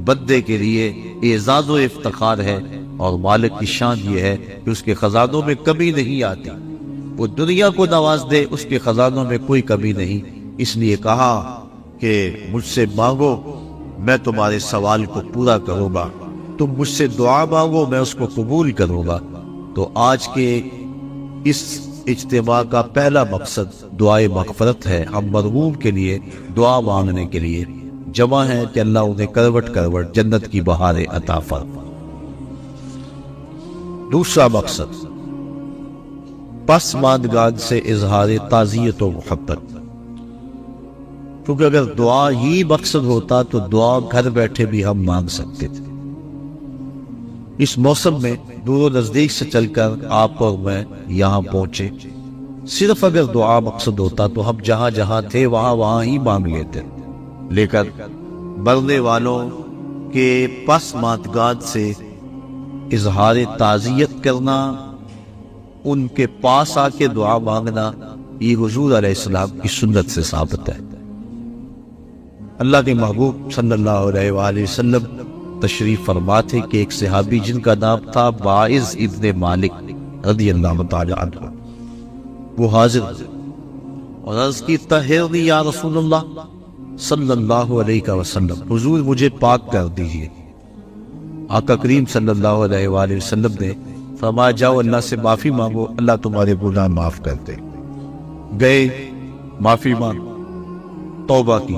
S1: بندے کے لیے اعزاز و افتخار ہے. اور مالک کی شان یہ ہے کہ اس کے خزانوں میں کمی نہیں آتی. وہ دنیا کو نواز دے، اس کے خزانوں میں کوئی کمی نہیں. اس لیے کہا کہ مجھ سے مانگو میں تمہارے سوال کو پورا کروں گا، تم مجھ سے دعا مانگو میں اس کو قبول کروں گا. تو آج کے اس اجتماع کا پہلا مقصد دعائے مغفرت ہے. ہم مرحوم کے لیے دعا مانگنے کے لیے جمع ہیں کہ اللہ انہیں کروٹ کروٹ جنت کی بہاریں عطا فرمائے. دوسرا مقصد پسماندگان سے اظہار تعزیت و محبت. کیونکہ اگر دعا ہی مقصد ہوتا تو دعا گھر بیٹھے بھی ہم مانگ سکتے تھے. اس موسم میں دور و نزدیک سے چل کر آپ اور میں یہاں پہنچے. صرف اگر دعا مقصد ہوتا تو ہم جہاں جہاں تھے وہاں ہی مانگ لیتے. لیکن مرنے والوں کے پسماندگان سے اظہار تعزیت کرنا، ان کے پاس آ کے دعا مانگنا، یہ حضور علیہ السلام کی سنت سے ثابت ہے. اللہ کے محبوب صلی اللہ علیہ وآلہ وسلم تشریف فرما تھے کہ ایک صحابی جن کا نام تھا باعث ابن مالک رضی اللہ تعالی عنہ، وہ حاضر اور عرض کی طہرنی یا رسول اللہ صلی اللہ علیہ وسلم، حضور مجھے پاک کر دیجئے. آقا کریم صلی اللہ علیہ وآلہ وسلم نے فرمایا جاؤ اللہ سے معافی مانگو، اللہ تمہارے گناہ معاف کر دے. گئے معافی مانگ، توبہ کی،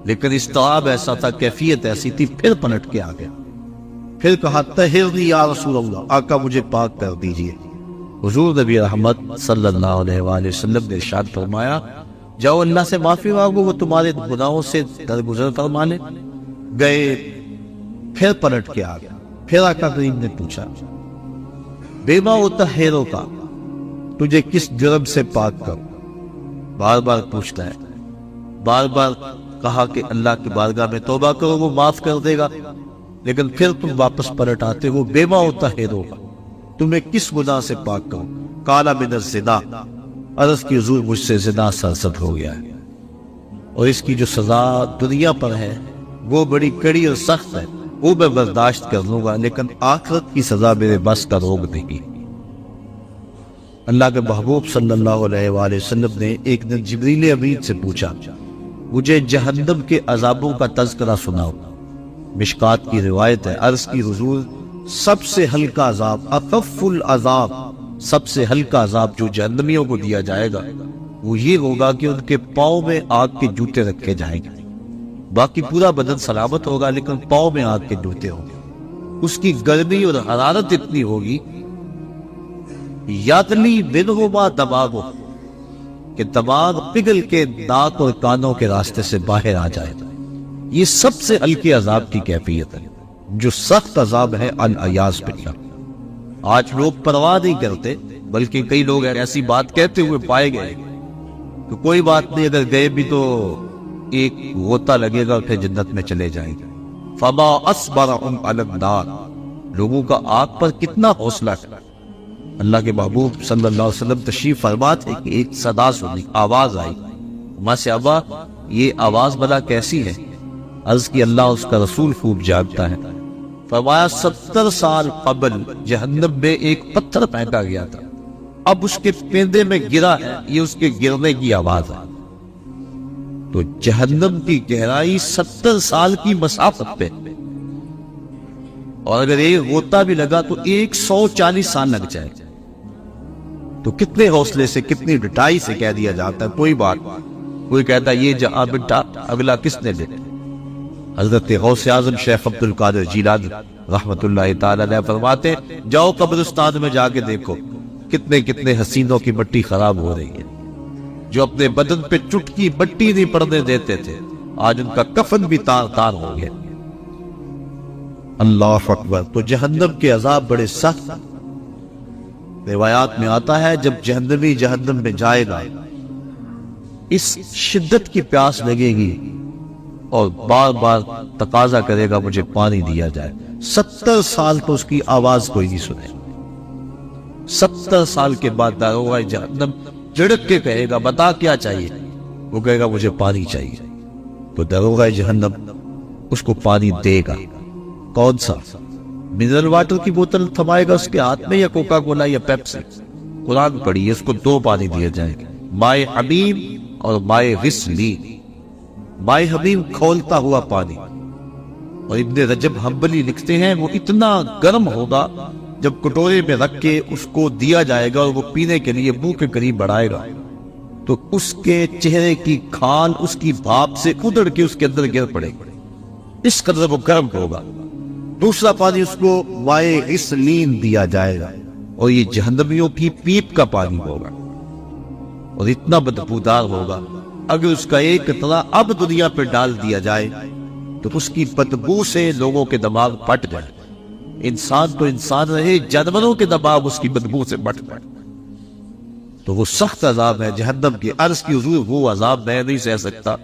S1: لیکن استعاب ایسا تھا، کیفیت ایسی تھی، پھر پلٹ کے آ گیا. پھر کہا طہرنی یا رسول اللہ، آقا مجھے پاک کر دیجئے. حضور نبی رحمت صلی اللہ علیہ وآلہ وسلم نے ارشاد فرمایا جاؤ اللہ سے معافی مانگو، وہ تمہارے گناہوں سے درگزر فرما لے. گئے پھر پلٹ کے آ گیا. پھر آقا کریم نے پوچھا بیما اطہرو کا، تجھے کس جرم سے پاک کروں؟ بار بار پوچھتا ہے. بار بار کہا کہ اللہ کی بارگاہ میں توبہ کرو وہ معاف کر دے گا. لیکن پھر تم واپس پلٹ آتے ہو بیما اطہرو کا، تمہیں کس گناہ سے پاک کروں؟ قال من الزنا، عرض کی حضور مجھ سے زنا سرزد ہو گیا ہے، اور اس کی جو سزا دنیا پر ہے وہ بڑی کڑی اور سخت ہے، وہ میں برداشت کر لوں گا، لیکن آخرت کی سزا میرے بس کا روک دے گی. اللہ کے محبوب صلی اللہ علیہ وآلہ وسلم نے ایک دن جبریل امین سے پوچھا مجھے جہنم کے عذابوں کا تذکرہ سناؤ. مشکات کی روایت ہے، عرض کی حضور سب سے ہلکا عذاب، اخف العذاب، سب سے ہلکا عذاب جو جہنمیوں کو دیا جائے گا وہ یہ ہوگا کہ ان کے پاؤں میں آگ کے جوتے رکھے جائیں گے. باقی پورا بدن سلامت ہوگا لیکن پاؤں میں آگ کے جوتے ہوں گے. اس کی گرمی اور حرارت اتنی ہوگی یادلی منہما دماغ، کہ دماغ پگھل کے ناک اور کانوں کے راستے سے باہر آ جائے. یہ سب سے ہلکے عذاب کی کیفیت ہے. جو سخت عذاب ہے العیاذ باللہ. آج لوگ پرواہ نہیں کرتے، بلکہ کئی لوگ ایسی بات کہتے ہوئے پائے گئے کہ کوئی بات نہیں، اگر گئے بھی تو ایک غوطہ لگے گا پھر جنت میں چلے جائیں گے. فما اصبرهم علی النار، لوگوں کا آپ پر کتنا حوصلہ ہے۔ اللہ کے محبوب صلی اللہ علیہ وسلم تشریف فرما تھے کہ ایک صدا سنی، آواز آئی، ماں سے ابا یہ آواز بلا کیسی ہے؟ عرض کی اللہ اس کا رسول خوب جانتا ہے۔ فرمایا 70 سال قبل جہنم میں ایک پتھر پھینکا گیا تھا، اب اس کے پیندے میں گرا ہے، یہ اس کے گرنے کی آواز ہے۔ تو جہنم کی گہرائی 70 سال کی مسافت پہ، اور اگر ایک غوطہ بھی لگا تو 140 سال لگ جائے، تو کتنے حوصلے سے کتنی ڈٹائی سے کہہ دیا جاتا ہے کوئی بات، کوئی کہتا ہے یہ جہاں بٹا اگلا کس نے دے۔ حضرت غوث اعظم شیخ عبد القادر جیلانی رحمت اللہ تعالی علیہ فرماتے جاؤ قبرستان میں جا کے دیکھو کتنے کتنے حسینوں کی مٹی خراب ہو رہی ہے، جو اپنے بدن پہ چٹکی مٹی نہیں پڑنے دیتے تھے، آج ان کا کفن بھی تار تار ہو گیا۔ اللہ اکبر۔ تو جہنم کے عذاب بڑے سخت، روایات میں آتا ہے جب جہنمی جہنم میں جائے گا اس شدت کی پیاس لگے گی اور بار بار تقاضا کرے گا مجھے پانی دیا جائے۔ 70 سال تو اس کی آواز کوئی نہیں سنے۔ 70 سال کے بعد داروغہ جہنم جھڑک کے کہے گا بتا کیا چاہیے؟ وہ کہے گا مجھے پانی چاہیے۔ تو داروغہ جہنم اس کو پانی دے گا۔ کون سا؟ منرل واٹر کی بوتل تھمائے گا اس کے ہاتھ میں، یا کوکا کولا یا پیپسی؟ قرآن پڑھیے، اس کو 2 پانی دیے جائیں گے، مائے حمیم اور مائے غسلین۔ مائے حمیم کھولتا ہوا پانی، اور ابن رجب حنبلی لکھتے ہیں وہ اتنا گرم ہوگا جب کٹورے میں رکھ کے اس کو دیا جائے گا اور وہ پینے کے لیے منہ کے قریب بڑھائے گا تو اس کے چہرے کی کھال اس کی بھاپ سے ادڑ کے اس کے اندر گر پڑے گی، اس قدر وہ گرم ہوگا۔ دوسرا پانی اس کو مائے غسلین دیا جائے گا، اور یہ جہنمیوں کی پیپ کا پانی ہوگا، اور اتنا بدبودار ہوگا اگر اس کا ایک قطرہ اب دنیا پہ ڈال دیا جائے تو اس کی بدبو سے لوگوں کے دماغ پھٹ جائے۔ انسان تو انسان رہے، جانوروں کے دماغ اس کی بدبو سے پھٹ جائے۔ تو وہ سخت عذاب ہے جہنم کی۔ عرض کی حضور وہ عذاب میں نہیں سہ سکتا،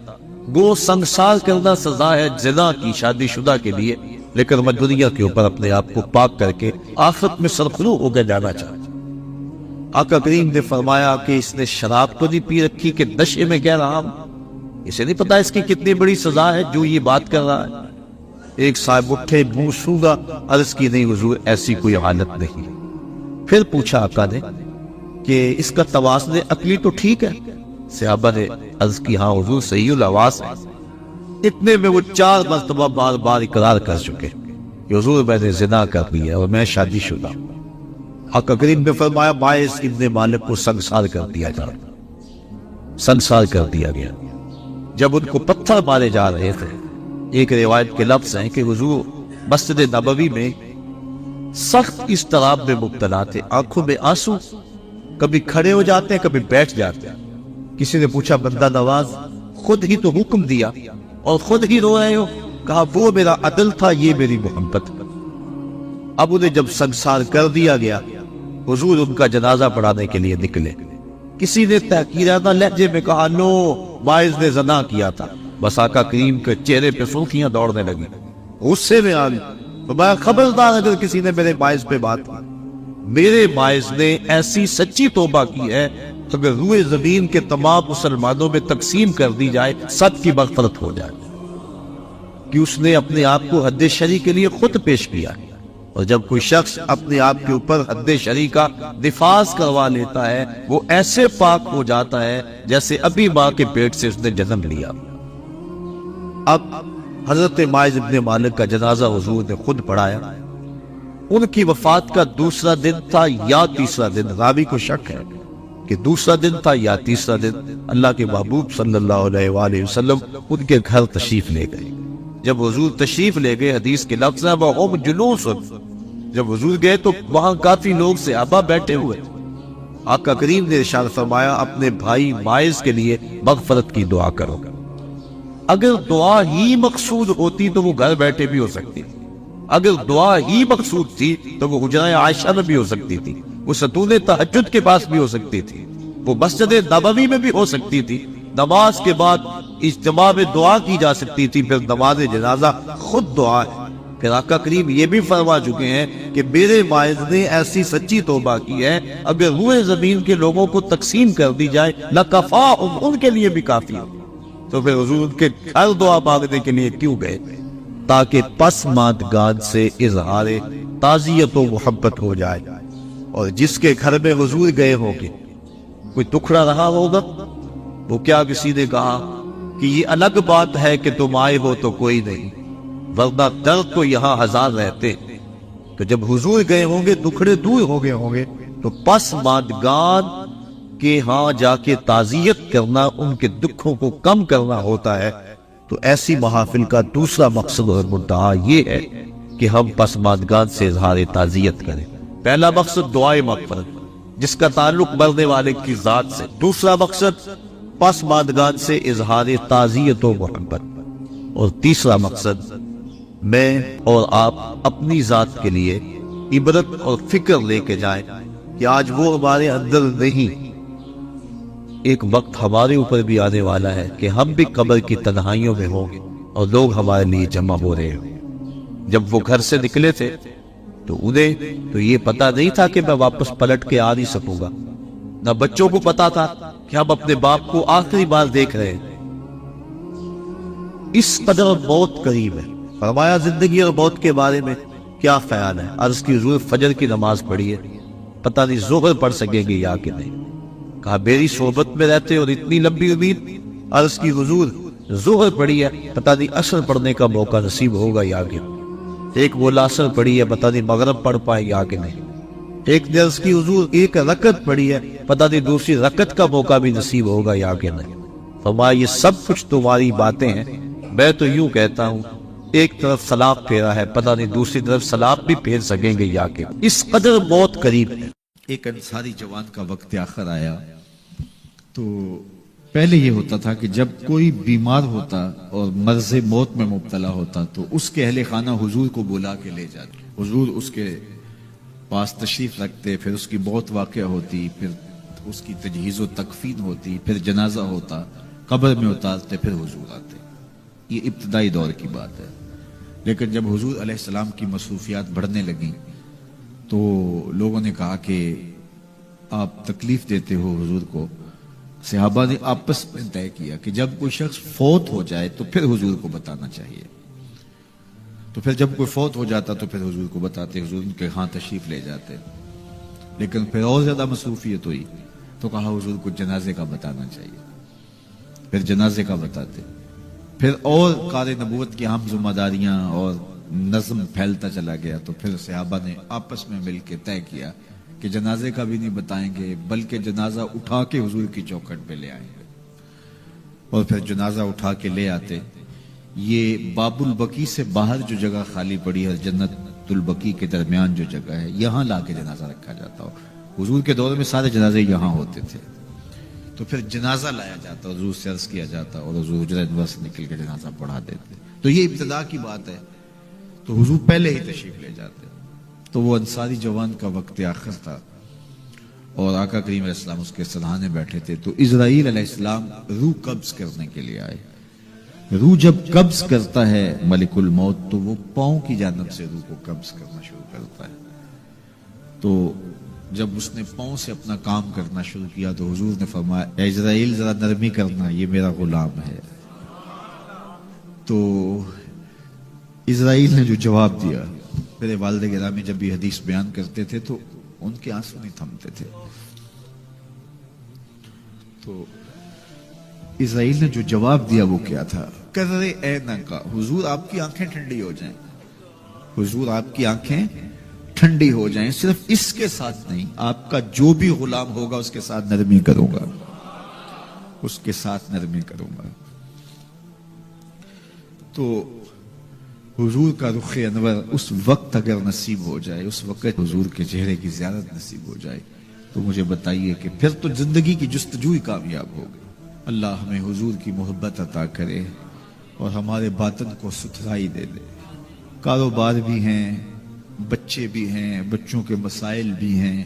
S1: وہ سنگسار کرنا سزا ہے زنا کی شادی شدہ کے لیے، لیکن میں دنیا کے اوپر اپنے آپ کو پاک کر کے آخرت میں سرخرو ہو کے جانا چاہتا۔ آقا کریم نے فرمایا کہ اس نے شراب تو نہیں پی رکھی کہ نشے میں کہہ رہا ہوں؟ اسے نہیں پتا اس کی کتنی بڑی سزا ہے جو یہ بات کر رہا ہے۔ ایک صاحب اٹھے منہ سوگا، عرض کی نہیں حضور ایسی کوئی حالت نہیں۔ پھر پوچھا آقا نے کہ اس کا توازن عقلی تو ٹھیک ہے؟ صحابہ نے عرض کی ہاں حضور صحیح الحواس ہے۔ اتنے میں وہ 4 مرتبہ بار بار اقرار کر چکے کہ حضور میں نے زنا کر لیا اور میں شادی شدہ۔ آقا کریم نے فرمایا باعث ابن مالک کو سنگسار کر دیا جائے، سنگسار کر دیا گیا۔ جب ان کو پتھر مارے جا رہے تھے، ایک روایت کے لفظ ہیں کہ حضور مسجد نبوی میں سخت اضطراب میں مبتلا تھے، آنکھوں میں آنسو، کبھی کھڑے ہو جاتے ہیں کبھی بیٹھ جاتے ہیں۔ کسی نے پوچھا بندہ نواز خود ہی تو حکم دیا اور خود ہی رو رہے ہو؟ کہا وہ میرا عدل تھا، یہ میری محبت۔ اب انہیں جب سنگسار کر دیا گیا، حضور ان کا جنازہ پڑھانے کے لیے نکلے۔ کسی نے تحقیرانہ لہجے میں کہا نو باعث نے زنا کیا تھا، بس آقا کریم کے چہرے پہ سرخیاں دوڑنے لگی، غصے میں آ گئی۔ تو میں خبردار اگر کسی نے میرے باعث پہ بات کی، میرے باعث نے ایسی سچی توبہ کی ہے اگر روئے زمین کے تمام مسلمانوں میں تقسیم کر دی جائے سب کی مغفرت ہو جائے، کہ اس نے اپنے آپ کو حد شرعی کے لیے خود پیش کیا۔ اور جب کوئی شخص اپنے آپ کے اوپر حد شرعی کا نفاذ کروا لیتا ہے وہ ایسے پاک ہو جاتا ہے جیسے ابھی ماں کے پیٹ سے اس نے جنم لیا۔ اب حضرت ماعز ابن مالک کا جنازہ حضور نے خود پڑھایا۔ ان کی وفات کا دوسرا دن تھا یا تیسرا دن، راوی کو شک ہے کہ دوسرا دن تھا یا تیسرا دن۔ اللہ کے محبوب صلی اللہ علیہ وآلہ وسلم ان کے گھر تشریف لے گئے۔ جب حضور تشریف لے گئے، حدیث کے لفظ ہیں وَهُمْ جُلُوسٌ، جب حضور گئے تو وہاں کافی لوگ صحابہ بیٹھے ہوئے۔ آقا کریم نے ارشاد فرمایا اپنے بھائی ماعز کے لیے مغفرت کی دعا کرو۔ اگر دعا ہی مقصود ہوتی تو وہ گھر بیٹھے بھی ہو سکتی تھی، اگر دعا ہی مقصود تھی تو وہ حجرہ عائشہ میں بھی ہو سکتی تھی، وہ ستون تہجد کے پاس بھی ہو سکتی تھی، وہ مسجد نبوی میں بھی ہو سکتی تھی۔ نماز کے بعد اجتماع میں دعا کی جا سکتی تھی، پھر نماز جنازہ خود دعا ہے پھر آقا کریم یہ بھی فرما چکے ہیں کہ میرے واعظ نے ایسی سچی توبہ کی ہے اگر روئے زمین کے لوگوں کو تقسیم کر دی جائے لَكَفَاهُمْ، ان کے لیے بھی کافی ہو. تو پھر حضور ان کے گھر دعا مانگنے کے لیے کیوں گئے؟ تاکہ پسماندگان سے اظہار تعزیت و محبت ہو جائے. اور جس کے گھر میں حضور گئے ہوں گے کوئی دکھڑا رہا ہوگا، وہ کیا کسی نے کہا کہ یہ الگ بات ہے کہ تم آئے ہو تو کوئی نہیں، ورنہ درد تو یہاں ہزار رہتے. کہ جب حضور گئے ہوں گے دکھڑے دور ہو گئے ہوں گے تو پسماندگان کے ہاں جا کے تعزیت کرنا، ان کے دکھوں کو کم کرنا ہوتا ہے. تو ایسی محافل کا دوسرا مقصد اور منتہا یہ ہے کہ ہم پسماندگان سے اظہار تعزیت کریں. پہلا مقصد دعائے مغفرت جس کا تعلق مرنے والے کی ذات سے، دوسرا مقصد پسماندگان سے اظہار تعزیت و محبت، اور تیسرا مقصد میں اور آپ اپنی ذات کے لیے عبرت اور فکر لے کے جائیں کہ آج وہ ہمارے اندر نہیں، ایک وقت ہمارے اوپر بھی آنے والا ہے کہ ہم بھی قبر کی تنہائیوں میں ہوں گے اور لوگ ہمارے لیے جمع ہو رہے ہوں. جب وہ گھر سے نکلے تھے تو انہیں تو یہ پتا نہیں تھا کہ میں واپس پلٹ کے آ نہیں سکوں گا، نہ بچوں کو پتا تھا کہ ہم اپنے باپ کو آخری بار دیکھ رہے ہیں. اس قدر موت قریب ہے. فرمایا زندگی اور موت کے بارے میں کیا خیال ہے؟ عرض کی حضور فجر کی نماز پڑھی ہے، پتہ نہیں ظہر پڑھ سکیں گے یا کہ نہیں. کہا میری صحبت میں رہتے اور اتنی لمبی امید. عرض کی حضور ظہر پڑھی ہے، پتہ نہیں عصر پڑھنے کا موقع نصیب ہوگا یا کہ. ایک بولا عصر پڑھی ہے، پتہ نہیں مغرب پڑھ پائے یا کہ نہیں. ایک نے عرض کی حضور ایک رکعت پڑھی ہے، پتہ نہیں دوسری رکعت کا موقع بھی نصیب ہوگا یا کہ نہیں. فرمایا یہ سب کچھ تمہاری باتیں ہیں، میں تو یوں کہتا ہوں ایک طرف سلام پھیرا ہے، پتہ نہیں دوسری طرف سلام بھی پھیر سکیں گے یا کہ. اس قدر موت قریب ہے.
S2: ایک انصاری جوان کا وقت آخر آیا تو پہلے یہ ہوتا تھا کہ جب کوئی بیمار ہوتا اور مرض موت میں مبتلا ہوتا تو اس کے اہل خانہ حضور کو بلا کے لے جاتے. حضور اس کے پاس تشریف رکھتے، پھر اس کی موت واقع ہوتی، پھر اس کی تجہیز و تکفین ہوتی، پھر جنازہ ہوتا، قبر میں اتارتے، پھر حضور آتے. یہ ابتدائی دور کی بات ہے. لیکن جب حضور علیہ السلام کی مصروفیات بڑھنے لگیں تو لوگوں نے کہا کہ آپ تکلیف دیتے ہو حضور کو. صحابہ نے آپس میں طے کیا کہ جب کوئی شخص فوت ہو جائے تو پھر حضور کو بتانا چاہیے. تو پھر جب کوئی فوت ہو جاتا تو پھر حضور کو بتاتے، حضور ان کے ہاں تشریف لے جاتے. لیکن پھر اور زیادہ مصروفیت ہوئی تو کہا حضور کو جنازے کا بتانا چاہیے، پھر جنازے کا بتاتے. پھر اور کار نبوت کی اہم ذمہ داریاں اور نظم پھیلتا چلا گیا تو پھر صحابہ نے آپس میں مل کے طے کیا کہ جنازے کا بھی نہیں بتائیں گے بلکہ جنازہ اٹھا کے حضور کی چوکھٹ پہ لے آئیں گے. اور پھر جنازہ اٹھا کے لے آتے. یہ باب البقیع سے باہر جو جگہ خالی پڑی ہے، جنت البقیع کے درمیان جو جگہ ہے، یہاں لا کے جنازہ رکھا جاتا ہو. حضور کے دور میں سارے جنازے یہاں ہوتے تھے. تو پھر جنازہ لایا جاتا، حضور سے عرض کیا جاتا اور حضور حجرہ انور سے نکل کے جنازہ پڑھا دیتے. تو یہ ابتدا کی بات ہے. تو حضور پہلے ہی تشریف لے جاتے. تو وہ انصاری جوان کا وقت آخر تھا اور آقا کریم علیہ السلام اس کے سرحانے بیٹھے تھے. تو اسرائیل علیہ السلام روح قبض کرنے کے لیے آئے. روح جب قبض کرتا ہے ملک الموت تو وہ پاؤں کی جانب سے روح کو قبض کرنا شروع کرتا ہے. تو جب اس نے پاؤں سے اپنا کام کرنا شروع کیا تو حضور نے فرمایا اے اسرائیل ذرا نرمی کرنا، یہ میرا غلام ہے. تو اسرائیل نے جو جواب دیا، میرے والد گرامی جب یہ حدیث بیان کرتے تھے تو ان کے آنسو نہیں تھمتے تھے. تو اسرائیل نے جو جواب دیا وہ کیا تھا؟ کرے اے ننکا، حضور آپ کی آنکھیں ٹھنڈی ہو جائیں، حضور آپ کی آنکھیں ٹھنڈی ہو جائیں. صرف اس کے ساتھ نہیں، آپ کا جو بھی غلام ہوگا اس کے ساتھ نرمی کروں گا، اس کے ساتھ نرمی کروں گا. تو حضور کا رخ انور اس وقت اگر نصیب ہو جائے، اس وقت حضور کے چہرے کی زیارت نصیب ہو جائے تو مجھے بتائیے کہ پھر تو زندگی کی جستجو ہی کامیاب ہو گئی. اللہ ہمیں حضور کی محبت عطا کرے اور ہمارے باطن کو ستھرائی دے دے. کاروبار بھی ہیں، بچے بھی ہیں، بچوں کے مسائل بھی ہیں،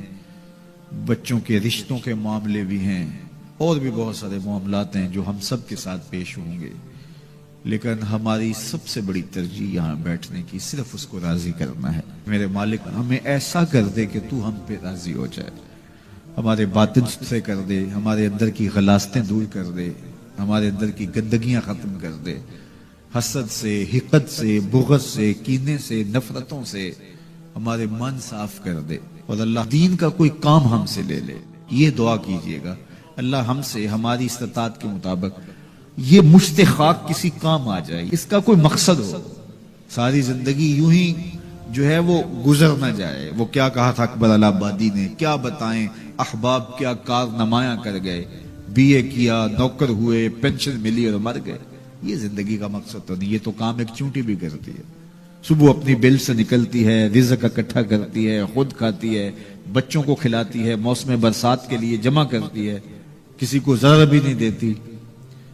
S2: بچوں کے رشتوں کے معاملے بھی ہیں، اور بھی بہت سارے معاملات ہیں جو ہم سب کے ساتھ پیش ہوں گے. لیکن ہماری سب سے بڑی ترجیح یہاں بیٹھنے کی صرف اس کو راضی کرنا ہے۔ میرے مالک ہمیں ایسا کر دے کہ تو ہم پہ راضی ہو جائے، ہمارے باطن سے کر دے، ہمارے اندر کی غلاستیں دور کر دے، ہمارے اندر کی گندگیاں ختم کر دے، حسد سے، حقد سے، بغض سے، کینے سے، نفرتوں سے ہمارے من صاف کر دے، اور اللہ دین کا کوئی کام ہم سے لے لے۔ یہ دعا کیجئے گا، اللہ ہم سے ہماری استطاعت کے مطابق یہ مشت خاک کسی کام آ جائے، اس کا کوئی مقصد ہو، ساری زندگی یوں ہی جو ہے وہ گزر نہ جائے۔ وہ کیا کہا تھا اکبر الہ آبادی نے، کیا بتائیں احباب کیا کار نمایاں کر گئے، بی اے کیا، نوکر ہوئے، پینشن ملی اور مر گئے۔ یہ زندگی کا مقصد تو نہیں، یہ تو کام ایک چونٹی بھی کرتی ہے، صبح اپنی بل سے نکلتی ہے، رزق اکٹھا کرتی ہے، خود کھاتی ہے، بچوں کو کھلاتی ہے، موسم برسات کے لیے جمع کرتی ہے، کسی کو ذرا بھی نہیں دیتی۔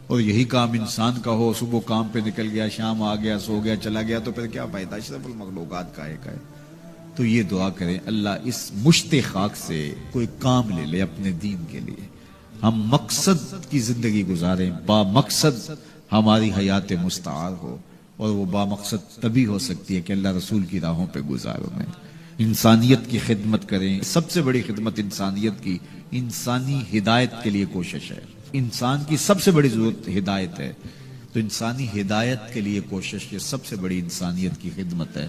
S2: اور یہی کام انسان کا ہو، صبح کام پہ نکل گیا، شام آ گیا، سو گیا، چلا گیا، تو پھر کیا فائدہ؟ اشرف المخلوقات کا ہے۔ تو یہ دعا کریں اللہ اس مشت خاک سے کوئی کام لے لے اپنے دین کے لیے، ہم مقصد کی زندگی گزاریں، با مقصد ہماری حیات مستعار ہو، اور وہ با مقصد تبھی ہو سکتی ہے کہ اللہ رسول کی راہوں پہ گزاروں میں انسانیت کی خدمت کریں۔ سب سے بڑی خدمت انسانیت کی انسانی ہدایت کے لیے کوشش ہے، انسان کی سب سے بڑی ضرورت ہدایت ہے، تو انسانی ہدایت کے لیے کوشش یہ سب سے بڑی انسانیت کی خدمت ہے۔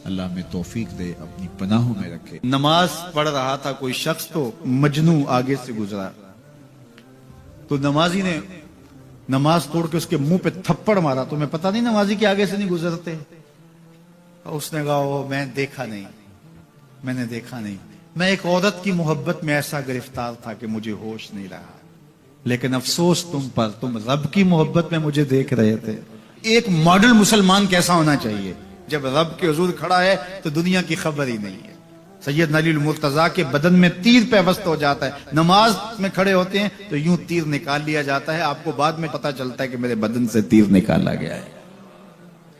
S2: اللہ ہمیں توفیق دے، اپنی پناہوں میں رکھے۔
S3: نماز پڑھ رہا تھا کوئی شخص، تو مجنوں آگے سے گزرا، تو نمازی نے نماز توڑ کے اس کے منہ پہ تھپڑ مارا۔ تو میں پتہ نہیں نمازی کے آگے سے نہیں گزرتے؟ اس نے کہا میں نے دیکھا نہیں، میں ایک عورت کی محبت میں ایسا گرفتار تھا کہ مجھے ہوش نہیں رہا، لیکن افسوس تم پر، تم رب کی محبت میں مجھے دیکھ رہے تھے۔ ایک ماڈل مسلمان کیسا ہونا چاہیے؟ جب رب کے حضور کھڑا ہے تو دنیا کی خبر ہی نہیں ہے۔ سیدنا علی المرتضیٰ کے بدن میں تیر پیوست ہو جاتا ہے، نماز میں کھڑے ہوتے ہیں تو یوں تیر نکال لیا جاتا ہے، آپ کو بعد میں پتا چلتا ہے کہ میرے بدن سے تیر نکالا گیا ہے۔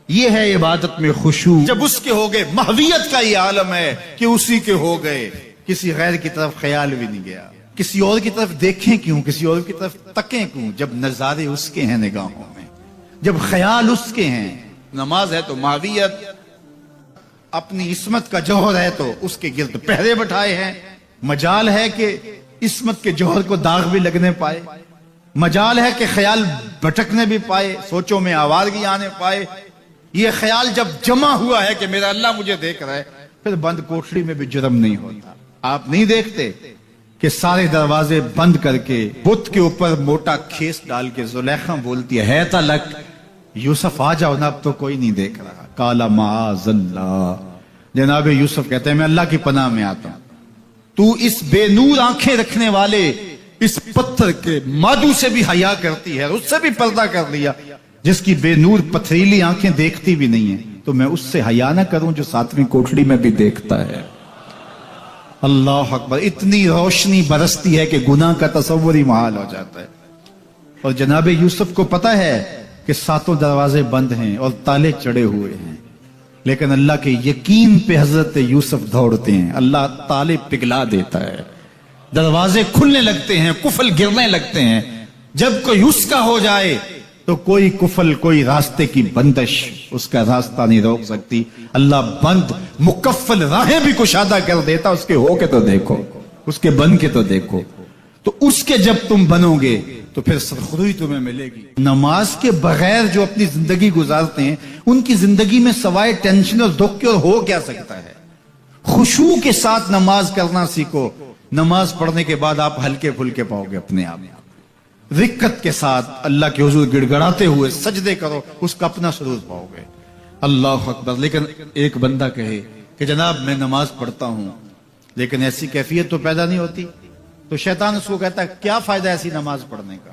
S3: یہ ہے عبادت میں خشوع۔ جب اس کے ہو گئے، محویت کا یہ عالم ہے کہ اسی کے ہو گئے، کسی غیر کی طرف خیال بھی نہیں گیا، کسی اور کی طرف دیکھیں کیوں، کسی اور کی طرف تکیں کیوں، جب نظارے اس کے ہیں نگاہوں میں، جب خیال اس کے ہیں۔ نماز ہے تو محویت، اپنی عصمت کا جوہر ہے تو اس کے گرد پہرے بٹھائے ہیں، مجال ہے کہ عصمت کے جوہر کو داغ بھی لگنے پائے، مجال ہے کہ خیال بھٹکنے بھی پائے، سوچوں میں آوارگی آنے پائے۔ یہ خیال جب جمع ہوا ہے کہ میرا اللہ مجھے دیکھ رہا ہے، پھر بند کوٹڑی میں بھی جرم نہیں ہوتا۔ آپ نہیں دیکھتے کہ سارے دروازے بند کر کے بت کے اوپر موٹا کھیس ڈال کے زلیخا بولتی ہے تلک یوسف آ جاؤ نا، اب تو کوئی نہیں دیکھ رہا۔ کالا معاذ اللہ، جناب یوسف کہتے ہیں میں اللہ کی پناہ میں آتا ہوں، تو اس بے نور آنکھیں رکھنے والے اس پتھر کے مادو سے بھی حیا کرتی ہے، اس سے بھی پردہ کر لیا، جس کی بے نور پتھریلی آنکھیں دیکھتی بھی نہیں ہیں، تو میں اس سے حیا نہ کروں جو ساتویں کوٹڑی میں بھی دیکھتا ہے۔ اللہ اکبر، اتنی روشنی برستی ہے کہ گناہ کا تصور ہی محال ہو جاتا ہے۔ اور جناب یوسف کو پتا ہے کہ ساتوں دروازے بند ہیں اور تالے چڑھے ہوئے ہیں، لیکن اللہ کے یقین پہ حضرت یوسف دوڑتے ہیں، اللہ تالے پگھلا دیتا ہے، دروازے کھلنے لگتے ہیں، کفل گرنے لگتے ہیں۔ جب کوئی اس کا ہو جائے تو کوئی کفل، کوئی راستے کی بندش اس کا راستہ نہیں روک سکتی۔ اللہ بند مکفل راہیں بھی کشادہ کر دیتا، اس کے ہو کے تو دیکھو، اس کے بن کے تو دیکھو۔ تو اس کے جب تم بنو گے تو پھر سرخروئی تمہیں ملے گی۔ نماز کے بغیر جو اپنی زندگی گزارتے ہیں، ان کی زندگی میں سوائے ٹینشن اور دکھ کے اور ہو کیا سکتا ہے؟ خشوع کے ساتھ نماز کرنا سیکھو، نماز پڑھنے کے بعد آپ ہلکے پھلکے پاؤ گے اپنے آپ۔ رکت کے ساتھ اللہ کے حضور گڑ گڑاتے ہوئے سجدے کرو، اس کا اپنا سرور پاؤ گے۔ اللہ اکبر۔ لیکن ایک بندہ کہے کہ جناب میں نماز پڑھتا ہوں لیکن ایسی کیفیت تو پیدا نہیں ہوتی، تو شیطان اس کو کہتا ہے کیا فائدہ ایسی نماز پڑھنے کا؟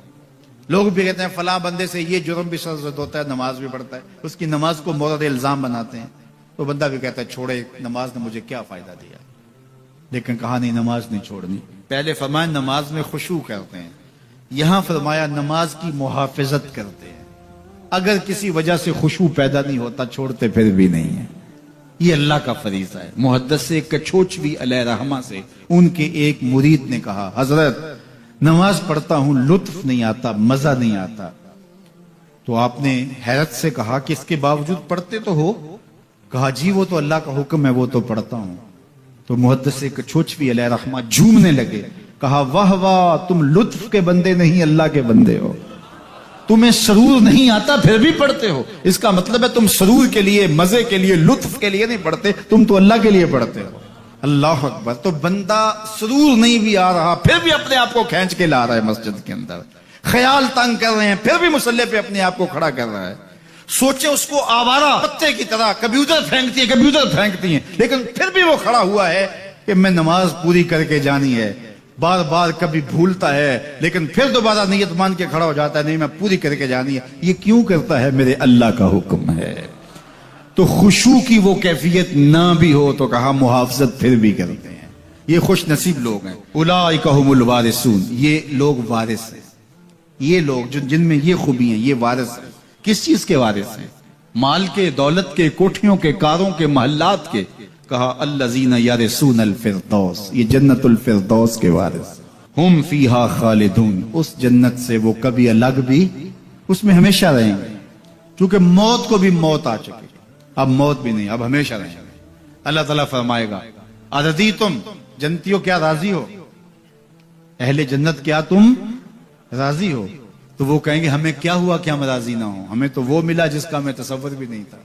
S3: لوگ بھی کہتے ہیں فلاں بندے سے یہ جرم بھی سرزد ہوتا ہے، نماز بھی پڑھتا ہے، اس کی نماز کو مورد الزام بناتے ہیں، تو بندہ بھی کہتا ہے چھوڑے، نماز نے مجھے کیا فائدہ دیا؟ لیکن کہا نہیں، نماز نہیں چھوڑنی۔ پہلے فرمایا نماز میں خشوع کرتے ہیں، یہاں فرمایا نماز کی محافظت کرتے ہیں، اگر کسی وجہ سے خشوع پیدا نہیں ہوتا چھوڑتے پھر بھی نہیں ہے۔ یہ اللہ کا فریضہ ہے۔ محدث کچھوچوی علیہ رحمہ سے ان کے ایک مرید نے کہا حضرت نماز پڑھتا ہوں، لطف نہیں آتا، مزہ نہیں آتا، تو آپ نے حیرت سے کہا کہ اس کے باوجود پڑھتے تو ہو؟ کہا جی وہ تو اللہ کا حکم ہے، وہ تو پڑھتا ہوں۔ تو محدث کچھوچوی علیہ رحمہ جھومنے لگے، کہا واہ واہ، تم لطف کے بندے نہیں اللہ کے بندے ہو، تمہیں سرور نہیں آتا پھر بھی پڑھتے ہو۔ اس کا مطلب ہے تم سرور کے لیے، مزے کے لیے، لطف کے لیے نہیں پڑھتے، تم تو اللہ کے لیے پڑھتے ہو۔ اللہ اکبر۔ تو بندہ سرور نہیں بھی آ رہا پھر بھی اپنے آپ کو کھینچ کے لا رہا ہے مسجد کے اندر، خیال تنگ کر رہے ہیں پھر بھی مصلی پہ اپنے آپ کو کھڑا کر رہا ہے۔ سوچے اس کو آوارہ پتے کی طرح کبھی ادھر پھینکتی ہے کبھی ادھر پھینکتی ہیں، لیکن پھر بھی وہ کھڑا ہوا ہے کہ میں نماز پوری کر کے جانی ہے۔ بار بار کبھی بھولتا ہے لیکن پھر دوبارہ نیت مان کے کھڑا ہو جاتا ہے، نہیں میں پوری کر کے جانی ہے۔ یہ کیوں کرتا ہے؟ میرے اللہ کا حکم ہے۔ تو خشوع کی وہ کیفیت نہ بھی ہو تو کہا محافظت پھر بھی کرتے ہیں۔ یہ خوش نصیب لوگ ہیں، اولئک هم الوارثون، یہ لوگ وارث ہیں۔ یہ لوگ جن میں یہ خوبی ہیں یہ وارث ہیں۔ کس چیز کے وارث ہیں؟ مال کے، دولت کے، کوٹھیوں کے، کاروں کے، محلات کے۔ کہا الذین یرثون الفردوس، یہ جنت الفردوس کے وارث، ہم فیہا خالدون، اس جنت سے وہ کبھی الگ بھی اس میں ہمیشہ رہیں گے، کیونکہ موت کو بھی موت آ چکی، اب موت بھی نہیں، اب ہمیشہ رہیں گے۔ اللہ تعالیٰ فرمائے گا اَرَضِیتُم، جنتیوں کیا راضی ہو؟ اہل جنت کیا تم راضی ہو؟ تو وہ کہیں گے ہمیں کیا ہوا کہ ہم راضی نہ ہوں، ہمیں تو وہ ملا جس کا ہمیں تصور بھی نہیں تھا،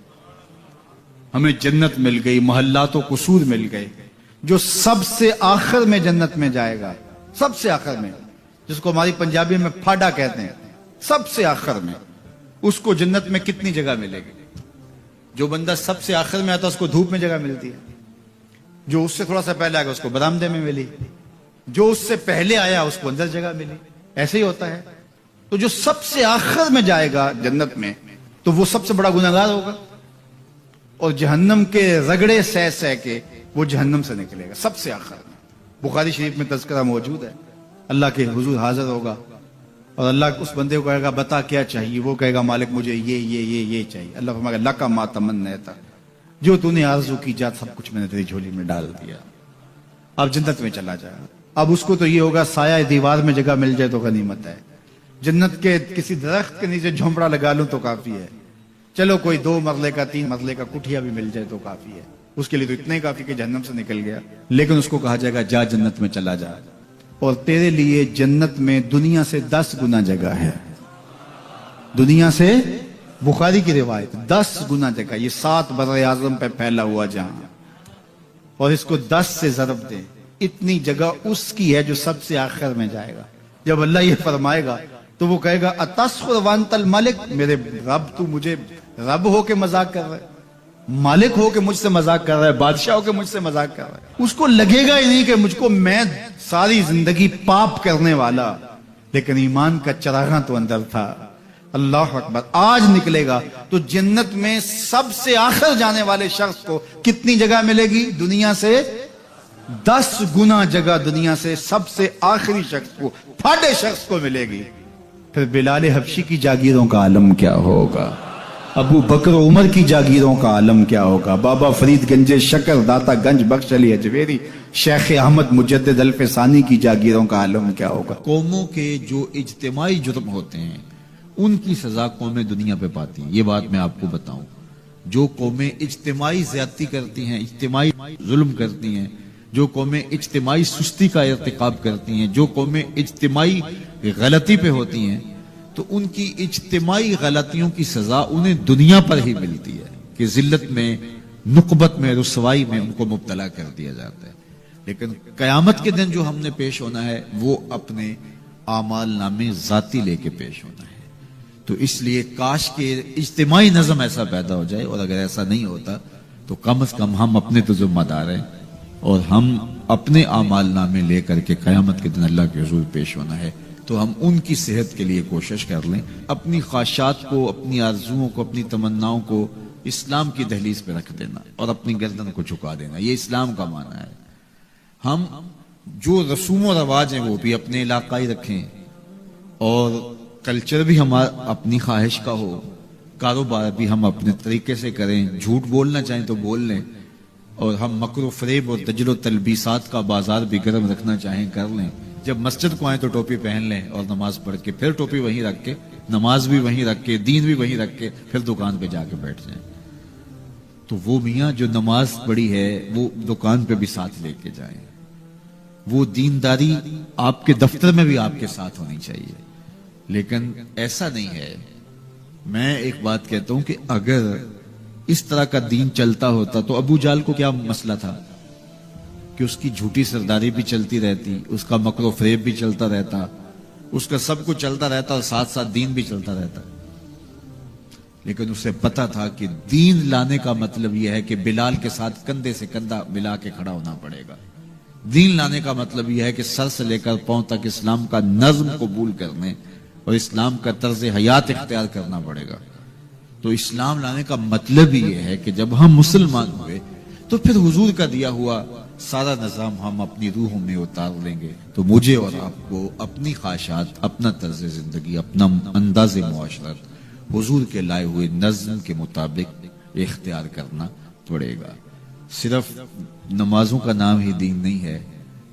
S3: ہمیں جنت مل گئی، محلات و قصور مل گئے۔ جو سب سے آخر میں جنت میں جائے گا، سب سے آخر میں، جس کو ہماری پنجابی میں پھاڑا کہتے ہیں، سب سے آخر میں، اس کو جنت میں کتنی جگہ ملے گی؟ جو بندہ سب سے آخر میں آتا ہے اس کو دھوپ میں جگہ ملتی ہے، جو اس سے تھوڑا سا پہلے آئے گا اس کو برآمدے میں ملی، جو اس سے پہلے آیا اس کو اندر جگہ ملی، ایسے ہی ہوتا ہے۔ تو جو سب سے آخر میں جائے گا جنت میں تو وہ سب سے بڑا گناہگار ہوگا، اور جہنم کے رگڑے سہ سہ کے وہ جہنم سے نکلے گا سب سے آخر میں۔ بخاری شریف میں تذکرہ موجود ہے، اللہ کے حضور حاضر ہوگا اور اللہ اس بندے کو کہے گا بتا کیا چاہیے؟ وہ کہے گا مالک مجھے یہ چاہیے۔ اللہ فرمائے گا لکا ما تمنیت، جو تو نے آرزو کی جا سب کچھ میں نے تیری جھولی میں ڈال دیا، اب جنت میں چلا جائے۔ اب اس کو تو یہ ہوگا سایہ دیوار میں جگہ مل جائے تو غنیمت ہے، جنت کے کسی درخت کے نیچے جھونپڑا لگا لوں تو کافی ہے، چلو کوئی 2 مرلے کا 3 مرلے کا کٹھیا بھی مل جائے تو کافی ہے، اس کے لیے تو اتنا ہی کافی کہ جہنم سے نکل گیا۔ لیکن اس کو کہا جائے گا جا جنت میں چلا جا، اور تیرے لیے جنت میں دنیا سے 10 گنا جگہ ہے، دنیا سے، بخاری کی روایت، 10 گنا جگہ، یہ 7 بر اعظم پہ پھیلا ہوا جہاں، اور اس کو 10 سے ضرب دیں، اتنی جگہ اس کی ہے جو سب سے آخر میں جائے گا۔ جب اللہ یہ فرمائے گا تو وہ کہے گا اتسخر وانت الملک، میرے رب تو مجھے رب ہو کے مذاق کر رہا ہے، مالک ہو کے مجھ سے مذاق کر رہا ہے، بادشاہ ہو کے مجھ سے مذاق کر رہا ہے۔ اس کو لگے گا ہی نہیں کہ مجھ کو، میں ساری زندگی پاپ کرنے والا لیکن ایمان کا چراغاں تو اندر تھا۔ اللہ اکبر۔ آج نکلے گا تو جنت میں سب سے آخر جانے والے شخص کو کتنی جگہ ملے گی؟ دنیا سے 10 گنا جگہ دنیا سے سب سے آخری شخص کو، پھاڑے شخص کو ملے گی۔ پھر بلال حبشی کی جاگیروں کا عالم کیا ہوگا، ابو بکر و عمر کی جاگیروں کا عالم کیا ہوگا، بابا فرید گنج شکر، داتا گنج بخش علی اجویری، شیخ احمد مجدد الفسانی کی جاگیروں کا عالم کیا ہوگا۔ قوموں کے جو اجتماعی جرم ہوتے ہیں ان کی سزا قومیں دنیا پہ پاتی ہیں۔ یہ بات میں آپ کو بتاؤں، جو قومیں اجتماعی زیادتی کرتی ہیں، اجتماعی ظلم کرتی ہیں، جو قومیں اجتماعی سستی کا ارتکاب کرتی ہیں، جو قومیں اجتماعی غلطی پہ ہوتی ہیں، تو ان کی اجتماعی غلطیوں کی سزا انہیں دنیا پر ہی ملتی ہے کہ ذلت میں، نقبت میں، رسوائی میں ان کو مبتلا کر دیا جاتا ہے۔ لیکن قیامت کے دن جو ہم نے پیش ہونا ہے وہ اپنے اعمال نامے ذاتی لے کے پیش ہونا ہے۔ تو اس لیے کاش کہ اجتماعی نظم ایسا پیدا ہو جائے، اور اگر ایسا نہیں ہوتا تو کم از کم ہم اپنے تو ذمہ دار ہیں اور ہم اپنے اعمال نامے لے کر کے قیامت کے دن اللہ کے حضور پیش ہونا ہے، تو ہم ان کی صحت کے لیے کوشش کر لیں، اپنی خواہشات کو، اپنی آرزوؤں کو، اپنی تمناؤں کو اسلام کی دہلیز پہ رکھ دینا اور اپنی گردن کو جھکا دینا، یہ اسلام کا معنی ہے۔ ہم جو رسوم و رواج ہیں وہ بھی اپنے علاقائی رکھیں، اور کلچر بھی ہمارا اپنی خواہش کا ہو، کاروبار بھی ہم اپنے طریقے سے کریں، جھوٹ بولنا چاہیں تو بول لیں، اور ہم مکر و فریب اور دجل و تلبیسات کا بازار بھی گرم رکھنا چاہیں کر لیں،
S2: جب مسجد کو آئیں تو ٹوپی پہن لیں اور نماز پڑھ کے پھر ٹوپی وہیں رکھ کے، نماز بھی وہیں رکھ کے، دین بھی وہیں رکھ کے پھر دکان پہ جا کے بیٹھ جائیں۔ تو وہ میاں جو نماز پڑھی ہے وہ دکان پہ بھی ساتھ لے کے جائیں۔ وہ دینداری آپ کے دفتر میں بھی آپ کے ساتھ ہونی چاہیے، لیکن ایسا نہیں ہے۔ میں ایک بات کہتا ہوں کہ اگر اس طرح کا دین چلتا ہوتا تو ابو جہل کو کیا مسئلہ تھا کہ اس کی جھوٹی سرداری بھی چلتی رہتی، اس کا مکر و فریب بھی چلتا رہتا، اس کا سب کچھ چلتا رہتا اور ساتھ ساتھ دین بھی چلتا رہتا۔ لیکن اسے پتا تھا کہ دین لانے کا مطلب یہ ہے کہ بلال کے ساتھ کندھے سے کندھا ملا کے کھڑا ہونا پڑے گا۔ دین لانے کا مطلب یہ ہے کہ سر سے لے کر پاؤں تک اسلام کا نظم قبول کرنے اور اسلام کا طرز حیات اختیار کرنا پڑے گا۔ تو اسلام لانے کا مطلب یہ ہے کہ جب ہم مسلمان ہوئے تو پھر حضور کا دیا ہوا سارا نظام ہم اپنی روحوں میں اتار لیں گے۔ تو مجھے اور آپ کو اپنی خواہشات، اپنا طرز زندگی، اپنا انداز معاشرت حضور کے لائے ہوئے نظم کے مطابق اختیار کرنا پڑے گا۔ صرف نمازوں کا نام ہی دین نہیں ہے،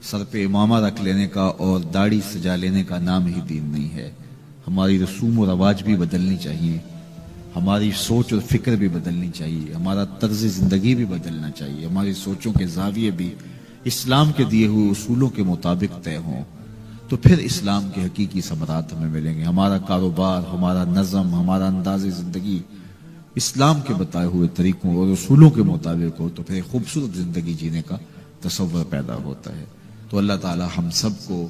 S2: سر پہ امامہ رکھ لینے کا اور داڑھی سجا لینے کا نام ہی دین نہیں ہے۔ ہماری رسوم و رواج بھی بدلنی چاہیے، ہماری سوچ اور فکر بھی بدلنی چاہیے، ہمارا طرز زندگی بھی بدلنا چاہیے، ہماری سوچوں کے زاویے بھی اسلام کے دیے ہوئے اصولوں کے مطابق طے ہوں، تو پھر اسلام کے حقیقی ثمرات ہمیں ملیں گے۔ ہمارا کاروبار، ہمارا نظم، ہمارا انداز زندگی اسلام کے بتائے ہوئے طریقوں اور اصولوں کے مطابق ہو تو پھر ایک خوبصورت زندگی جینے کا تصور پیدا ہوتا ہے۔ تو اللہ تعالی ہم سب کو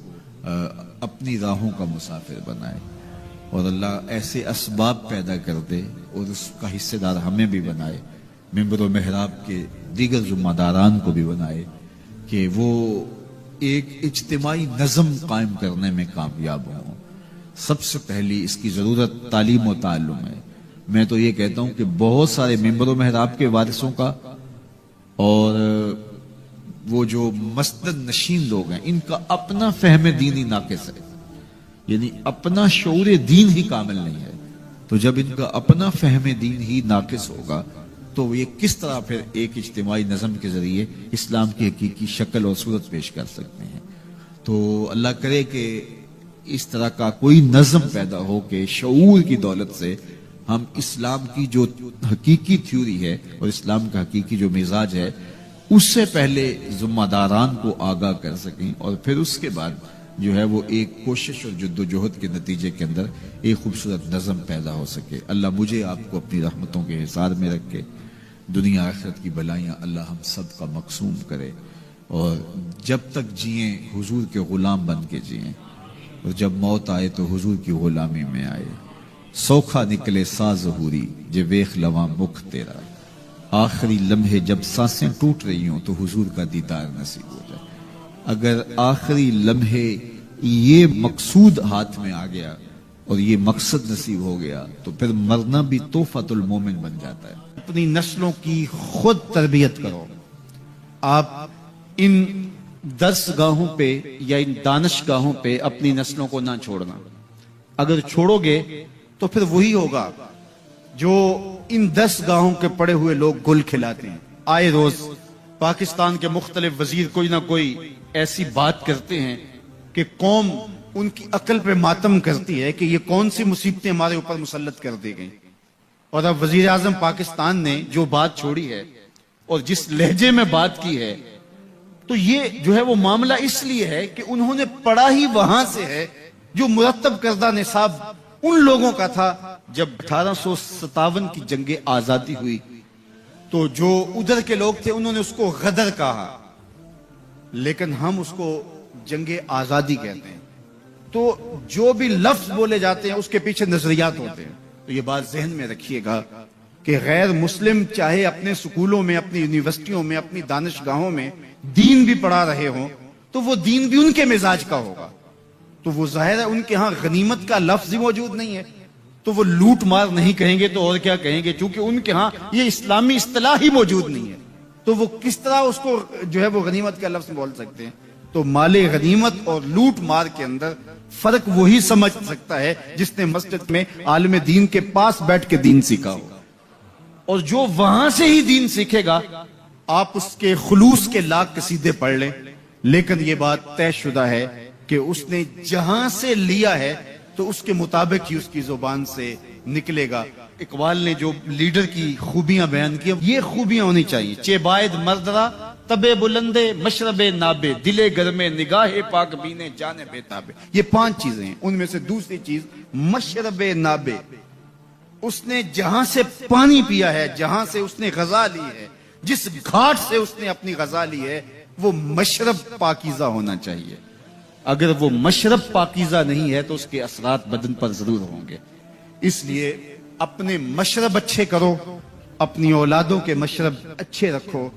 S2: اپنی راہوں کا مسافر بنائے اور اللہ ایسے اسباب پیدا کر دے اور اس کا حصے دار ہمیں بھی بنائے، منبر و محراب کے دیگر ذمہ داران کو بھی بنائے کہ وہ ایک اجتماعی نظم قائم کرنے میں کامیاب ہوں۔ سب سے پہلی اس کی ضرورت تعلیم و تعلم ہے۔ میں تو یہ کہتا ہوں کہ بہت سارے منبر و محراب کے وارثوں کا اور وہ جو مسجد نشین لوگ ہیں ان کا اپنا فہم دین ہی ناقص ہے، یعنی اپنا شعور دین ہی کامل نہیں ہے۔ تو جب ان کا اپنا فہم دین ہی ناقص ہوگا تو یہ کس طرح پھر ایک اجتماعی نظم کے ذریعے اسلام کی حقیقی شکل اور صورت پیش کر سکتے ہیں۔ تو اللہ کرے کہ اس طرح کا کوئی نظم پیدا ہو کہ شعور کی دولت سے ہم اسلام کی جو حقیقی تھیوری ہے اور اسلام کا حقیقی جو مزاج ہے اس سے پہلے ذمہ داران کو آگاہ کر سکیں، اور پھر اس کے بعد جو ہے وہ ایک کوشش اور جد و جہد کے نتیجے کے اندر ایک خوبصورت نظم پیدا ہو سکے۔ اللہ مجھے آپ کو اپنی رحمتوں کے حصار میں رکھے، دنیا آخرت کی بلائیاں اللہ ہم سب کا مقسوم کرے، اور جب تک جئیں حضور کے غلام بن کے جئیں، اور جب موت آئے تو حضور کی غلامی میں آئے۔ سوکھا نکلے سا ظہوری جے ویخ لواں مکھ تیرا، آخری لمحے جب سانسیں ٹوٹ رہی ہوں تو حضور کا دیدار نصیب ہو جائے۔ اگر آخری لمحے یہ مقصود ہاتھ میں آ گیا اور یہ مقصد نصیب ہو گیا تو پھر مرنا بھی تحفۃ المومن بن جاتا ہے۔
S3: اپنی نسلوں کی خود تربیت کرو۔ آپ ان درس گاہوں پہ یا ان دانش گاہوں پہ اپنی نسلوں کو نہ چھوڑنا۔ اگر چھوڑو گے تو پھر وہی ہوگا جو ان درس گاہوں کے پڑے ہوئے لوگ گل کھلاتے ہیں۔ آئے روز پاکستان کے مختلف وزیر کوئی نہ کوئی ایسی بات کرتے ہیں کہ قوم ان کی عقل پہ ماتم کرتی ہے کہ یہ کون سی مصیبتیں ہمارے اوپر مسلط کر دی گئیں۔ اور اب وزیر اعظم پاکستان نے جو بات چھوڑی ہے اور جس لہجے میں بات کی ہے تو یہ جو ہے وہ معاملہ اس لیے ہے کہ انہوں نے پڑھا ہی وہاں سے ہے جو مرتب کردہ نصاب ان لوگوں کا تھا جب 1857 کی جنگ آزادی ہوئی تو جو ادھر کے لوگ تھے انہوں نے اس کو غدر کہا، لیکن ہم اس کو جنگ آزادی کہتے ہیں۔ تو جو بھی لفظ بولے جاتے ہیں اس کے پیچھے نظریات ہوتے ہیں۔ تو یہ بات ذہن میں رکھیے گا کہ غیر مسلم چاہے اپنے سکولوں میں، اپنی یونیورسٹیوں میں، اپنی دانشگاہوں میں دین بھی پڑھا رہے ہوں تو وہ دین بھی ان کے مزاج کا ہوگا۔ تو وہ ظاہر ہے ان کے ہاں غنیمت کا لفظ ہی موجود نہیں ہے تو وہ لوٹ مار نہیں کہیں گے تو اور کیا کہیں گے، چونکہ ان کے ہاں یہ اسلامی اصطلاح ہی موجود نہیں ہے تو وہ کس طرح اس کو جو ہے وہ غنیمت کا لفظ بول سکتے ہیں۔ تو مال غنیمت اور لوٹ مار کے اندر فرق وہی سمجھ سکتا ہے جس نے مسجد میں عالم دین کے پاس بیٹھ کے دین سیکھا ہو، اور جو وہاں سے ہی دین سیکھے گا آپ اس کے خلوص کے لاکھ قصیدے پڑھ لیں، لیکن یہ بات طے شدہ ہے کہ اس نے جہاں سے لیا ہے تو اس کے مطابق ہی اس کی زبان سے نکلے گا. اقبال نے جو لیڈر کی خوبیاں بیان کی، یہ خوبیاں ہونی چاہیے. چے باید مردرا تبے بلندے مشرب نابے دلے گرمے نگاہ پاک بینے جانے بے تابے. یہ 5 چیزیں ہیں. ان میں سے دوسری چیز مشرب نابے. اس نے جہاں سے پانی پیا ہے، جہاں سے اس نے غذا لی ہے، جس گھاٹ سے اس نے اپنی غذا لی ہے، وہ مشرب پاکیزہ ہونا چاہیے. اگر وہ مشرب پاکیزہ نہیں ہے تو اس کے اثرات بدن پر ضرور ہوں گے. اس لیے اپنے مشرب اچھے کرو، اپنی اولادوں کے مشرب اچھے رکھو.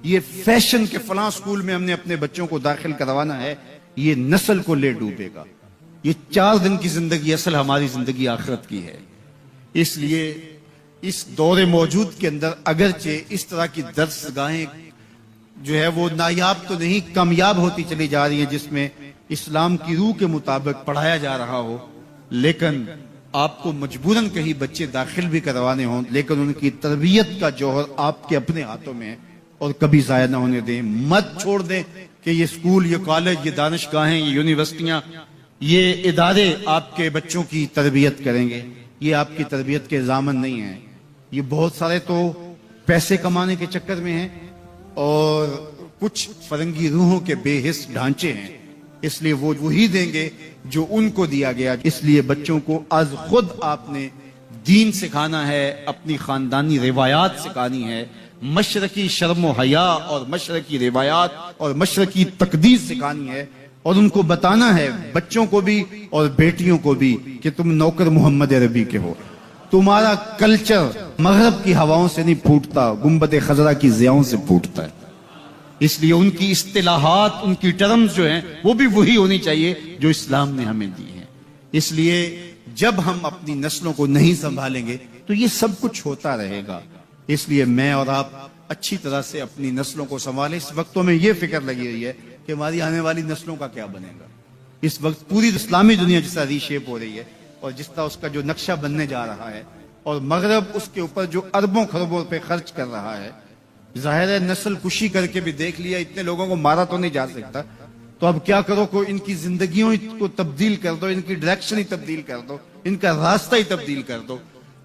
S3: یہ فیشن کے فلاں سکول میں ہم نے اپنے بچوں کو داخل کروانا ہے، یہ نسل کو لے ڈوبے گا. یہ 4 دن کی زندگی اصل ہماری زندگی آخرت کی ہے. اس لیے اس دور موجود کے اندر اگرچہ اس طرح کی درس گاہیں جو ہے وہ نایاب تو نہیں، کامیاب ہوتی چلی جا رہی ہیں، جس میں اسلام کی روح کے مطابق پڑھایا جا رہا ہو، لیکن آپ کو مجبوراً کہیں بچے داخل بھی کروانے ہوں، لیکن ان کی تربیت کا جوہر آپ کے اپنے ہاتھوں میں ہے اور کبھی ضائع نہ ہونے دیں. مت چھوڑ دیں کہ یہ سکول، یہ کالج، یہ دانشگاہیں، یہ یونیورسٹیاں، یہ ادارے آپ کے بچوں کی تربیت کریں گے. یہ آپ کی تربیت کے ضامن نہیں ہیں. یہ بہت سارے تو پیسے کمانے کے چکر میں ہیں اور کچھ فرنگی روحوں کے بے حس ڈھانچے ہیں، اس لیے وہ وہی دیں گے جو ان کو دیا گیا. اس لیے بچوں کو از خود آپ نے دین سکھانا ہے، اپنی خاندانی روایات سکھانی ہے، مشرقی شرم و حیا اور مشرقی روایات اور مشرقی تقدیس سکھانی ہے، اور ان کو بتانا ہے، بچوں کو بھی اور بیٹیوں کو بھی، کہ تم نوکر محمد عربی کے ہو. تمہارا کلچر مغرب کی ہواؤں سے نہیں پھوٹتا، گنبد خضرا کی ضیاؤں سے پھوٹتا ہے. اس لیے ان کی اصطلاحات، ان کی ٹرمز جو ہیں وہ بھی وہی ہونی چاہیے جو اسلام نے ہمیں دی ہیں. اس لیے جب ہم اپنی نسلوں کو نہیں سنبھالیں گے تو یہ سب کچھ ہوتا رہے گا. اس لیے میں اور آپ اچھی طرح سے اپنی نسلوں کو سنبھالیں. اس وقت میں یہ فکر لگی رہی ہے کہ ہماری آنے والی نسلوں کا کیا بنے گا. اس وقت پوری اسلامی دنیا جس طرح ری شیپ ہو رہی ہے اور جس طرح اس کا جو نقشہ بننے جا رہا ہے، اور مغرب اس کے اوپر جو اربوں خربوں روپے خرچ کر رہا ہے، ظاہر ہے نسل کشی کر کے بھی دیکھ لیا، اتنے لوگوں کو مارا تو نہیں جا سکتا، تو اب کیا کرو، کوئی ان کی زندگیوں کو تبدیل کر دو، ان کی ڈائریکشن ہی تبدیل کر دو، ان کا راستہ ہی تبدیل کر دو.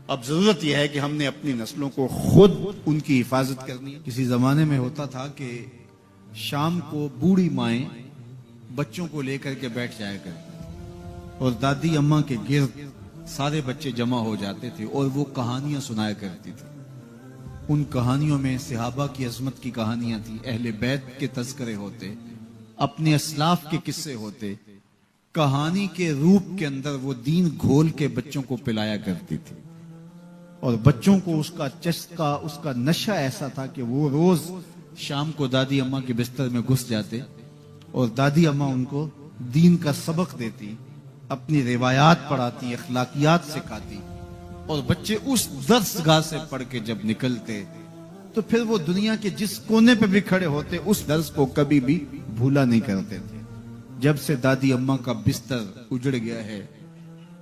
S3: اب ضرورت یہ ہے کہ ہم نے اپنی نسلوں کو خود ان کی حفاظت کرنی ہے. کسی زمانے میں ہوتا تھا کہ شام کو بوڑھی مائیں بچوں کو لے کر کے بیٹھ جایا کرتی اور دادی اماں کے گرد سارے بچے جمع ہو جاتے تھے اور وہ کہانیاں سنایا کرتی تھی. ان کہانیوں میں صحابہ کی عظمت کی کہانیاں تھی، اہل بیت کے تذکرے ہوتے، اپنے اسلاف کے قصے ہوتے. کہانی کے روپ کے اندر وہ دین گھول کے بچوں کو پلایا کرتی تھی، اور بچوں کو اس کا چسکا، اس کا نشہ ایسا تھا کہ وہ روز شام کو دادی اماں کے بستر میں گھس جاتے اور دادی اماں ان کو دین کا سبق دیتی، اپنی روایات پڑھاتی، اخلاقیات سکھاتی، اور بچے اس درس گاہ سے پڑھ کے جب نکلتے تو پھر وہ دنیا کے جس کونے پہ بھی کھڑے ہوتے اس درس کو کبھی بھی بھولا نہیں کرتے تھے. جب سے دادی اماں کا بستر اجڑ گیا ہے،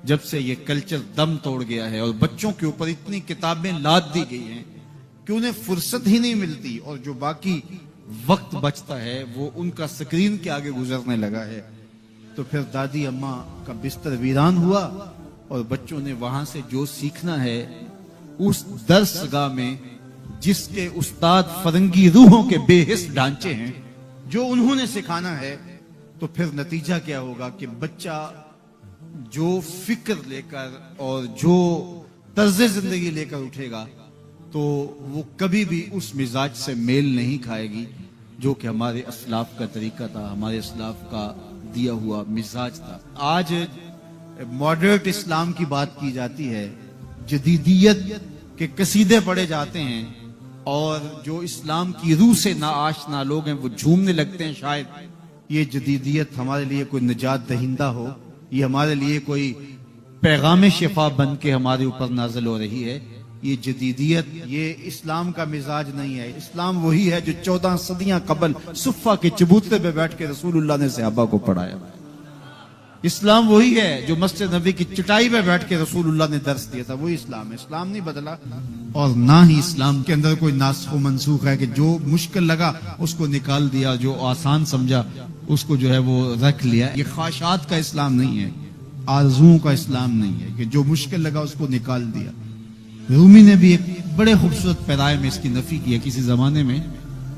S3: جب سے یہ کلچر دم توڑ گیا ہے اور بچوں کے اوپر اتنی کتابیں لاد دی گئی ہیں کہ انہیں فرصت ہی نہیں ملتی، اور جو باقی وقت بچتا ہے وہ ان کا سکرین کے آگے گزرنے لگا ہے، تو پھر دادی اماں کا بستر ویران ہوا اور بچوں نے وہاں سے جو سیکھنا ہے اس درس گاہ میں جس کے استاد فرنگی روحوں کے بے حس ڈھانچے ہیں، جو انہوں نے سکھانا ہے، تو پھر نتیجہ کیا ہوگا کہ بچہ جو فکر لے کر اور جو طرز زندگی لے کر اٹھے گا تو وہ کبھی بھی اس مزاج سے میل نہیں کھائے گی جو کہ ہمارے اسلاف کا طریقہ تھا، ہمارے اسلاف کا دیا ہوا مزاج تھا. آج ماڈرن اسلام کی بات کی جاتی ہے، جدیدیت کے قصیدے پڑھے جاتے ہیں، اور جو اسلام کی روح سے ناآشنا لوگ ہیں وہ جھومنے لگتے ہیں. شاید یہ جدیدیت ہمارے لیے کوئی نجات دہندہ ہو، یہ ہمارے لیے کوئی پیغام شفا بن کے ہمارے اوپر نازل ہو رہی ہے. یہ جدیدیت، یہ اسلام کا مزاج نہیں ہے. اسلام وہی ہے جو 14 صدیاں قبل صفہ کے چبوترے پہ بیٹھ کے رسول اللہ نے صحابہ کو پڑھایا. اسلام وہی ہے جو مسجد نبی کی چٹائی پہ بیٹھ کے رسول اللہ نے درس دیا تھا، وہی اسلام ہے، اسلام نہیں بدلا۔ اور نہ ہی اسلام کے اندر کوئی ناسخ و منسوخ ہے کہ جو مشکل لگا اس کو نکال دیا، جو آسان سمجھا اس کو جو ہے وہ رکھ لیا۔ یہ خواہشات کا اسلام نہیں ہے، آرزوؤں کا اسلام نہیں ہے کہ جو مشکل لگا اس کو نکال دیا۔ رومی نے بھی ایک بڑے خوبصورت پیرائے میں اس کی نفی کی ہے۔ کسی زمانے میں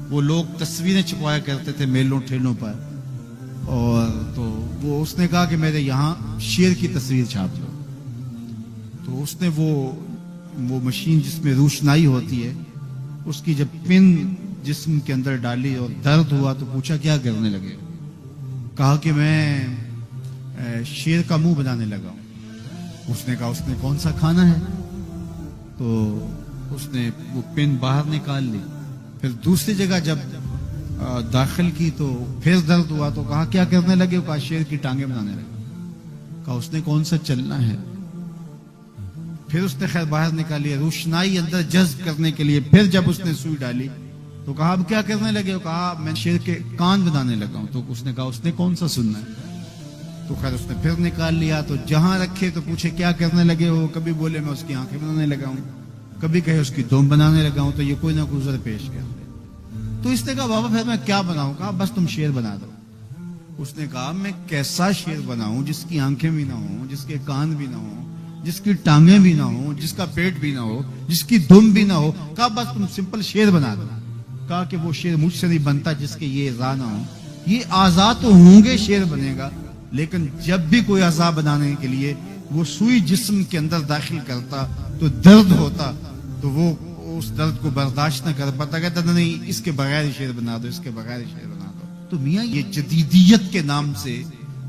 S3: وہ لوگ تصویریں چھپوایا کرتے تھے میلوں ٹھیلوں پر، اور تو وہ اس نے کہا کہ میرے یہاں شیر کی تصویر چھاپ دو، تو اس نے وہ مشین جس میں روشنائی ہوتی ہے اس کی جب پن جسم کے اندر ڈالی اور درد ہوا تو پوچھا کیا کرنے لگے؟ کہا کہ میں شیر کا منہ بنانے لگا ہوں۔ اس نے کہا اس نے کون سا کھانا ہے؟ تو اس نے وہ پن باہر نکال لی، پھر دوسری جگہ جب داخل کی تو پھر درد ہوا تو کہا کیا کرنے لگے؟ کہا شیر کی ٹانگیں بنانے لگا۔ کہا اس نے کون سا چلنا ہے؟ پھر اس نے خیر باہر نکالی، روشنائی اندر جذب کرنے کے لیے پھر جب اس نے سوئی ڈالی تو کہا اب کیا کرنے لگے؟ کہا میں شیر کے کان بنانے لگا ہوں۔ تو اس نے کہا اس نے کون سا سننا ہے؟ تو خیر اس نے پھر نکال لیا، تو جہاں رکھے تو پوچھے کیا کرنے لگے ہو؟ کبھی بولے میں اس کی آنکھیں بنانے لگا ہوں، کبھی کہے اس کی دم بنانے لگا ہوں، تو یہ کوئی نہ کوئی عذر پیش کر دے۔ تو اس نے کہا بابا پھر میں کیا بناؤں؟ کہا بس تم شیر بنا دو۔ اس نے کہا میں کیسا شیر بناؤں جس کی آنکھیں بھی نہ ہوں، جس کے کان بھی نہ ہوں، جس کی ٹانگیں بھی نہ ہوں، جس کا پیٹ بھی نہ ہو، جس کی دم بھی نہ ہو؟ کہا بس تم سمپل شیر بنا دو۔ کہا کہ وہ شیر مجھ سے نہیں بنتا جس کے یہ اعضاء نہ ہوں۔ یہ اعضاء تو ہوں گے شیر بنے گا، لیکن جب بھی کوئی اعضاء بنانے کے لیے وہ سوئی جسم کے اندر داخل کرتا تو درد ہوتا، تو وہ اس درد کو برداشت نہ کر پاتا، کہتا نہیں اس کے بغیر ہی شیر بنا دو، اس کے بغیر ہی شیر بنا دو۔ تو میاں یہ جدیدیت کے نام سے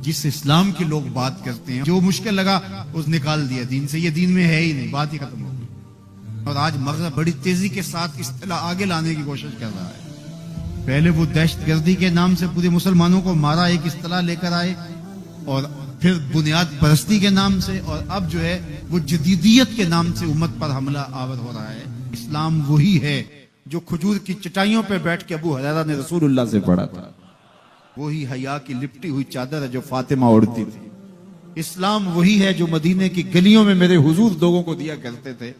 S3: جس اسلام کے لوگ بات کرتے ہیں، جو مشکل لگا اس نکال دیا دین سے، یہ دین میں ہے ہی نہیں، بات ہی ختم ہو گئی۔ اور آج مغرب بڑی تیزی کے ساتھ اصطلاح آگے لانے کی کوشش کر رہا ہے۔ پہلے وہ دہشت گردی کے نام سے پورے مسلمانوں کو مارا، ایک اصطلاح لے کر آئے، اور پھر بنیاد پرستی کے نام سے، اور اب جو ہے وہ جدیدیت کے نام سے امت پر حملہ آور ہو رہا ہے۔ اسلام وہی ہے جو کھجور کی چٹائیوں پہ بیٹھ کے ابو ہریرہ نے رسول اللہ سے پڑھا تھا، وہی حیا کی لپٹی ہوئی چادر ہے جو فاطمہ اوڑھتی تھی۔ اسلام وہی ہے جو مدینے کی گلیوں میں میرے حضور لوگوں کو دیا کرتے تھے۔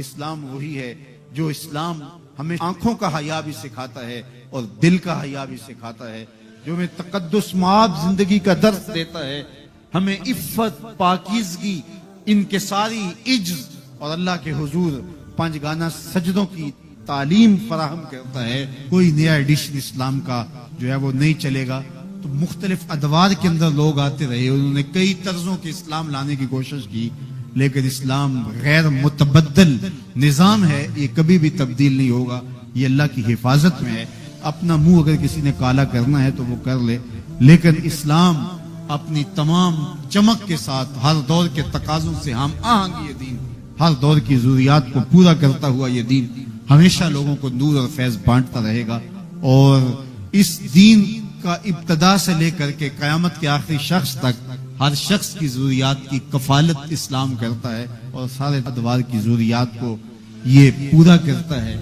S3: اسلام وہی ہے جو اسلام ہمیں آنکھوں کا حیا بھی سکھاتا ہے اور دل کا حیا بھی سکھاتا ہے، جو ہمیں تقدس مآب زندگی کا درس دیتا ہے، ہمیں عفت، پاکیزگی، انکساری، عجز اور اللہ کے حضور پانچ گانا سجدوں کی تعلیم فراہم کرتا ہے۔ کوئی نیا ایڈیشن اسلام کا جو ہے وہ نہیں چلے گا۔ تو مختلف ادوار کے اندر لوگ آتے رہے، انہوں نے کئی طرزوں کے اسلام لانے کی کوشش کی، لیکن اسلام غیر متبدل نظام ہے، یہ کبھی بھی تبدیل نہیں ہوگا، یہ اللہ کی حفاظت میں ہے۔ اپنا منہ اگر کسی نے کالا کرنا ہے تو وہ کر لے، لیکن اسلام اپنی تمام چمک کے ساتھ ہر دور کے تقاضوں سے ہم آہنگ یہ دین، ہر دور کی ضروریات کو پورا کرتا ہوا یہ دین ہمیشہ لوگوں کو نور اور فیض بانٹتا رہے گا۔ اور اس دین کا ابتدا سے لے کر کے قیامت کے آخری شخص تک ہر شخص کی ضروریات کی کفالت اسلام کرتا ہے، اور سارے ادوار کی ضروریات کو یہ پورا کرتا ہے۔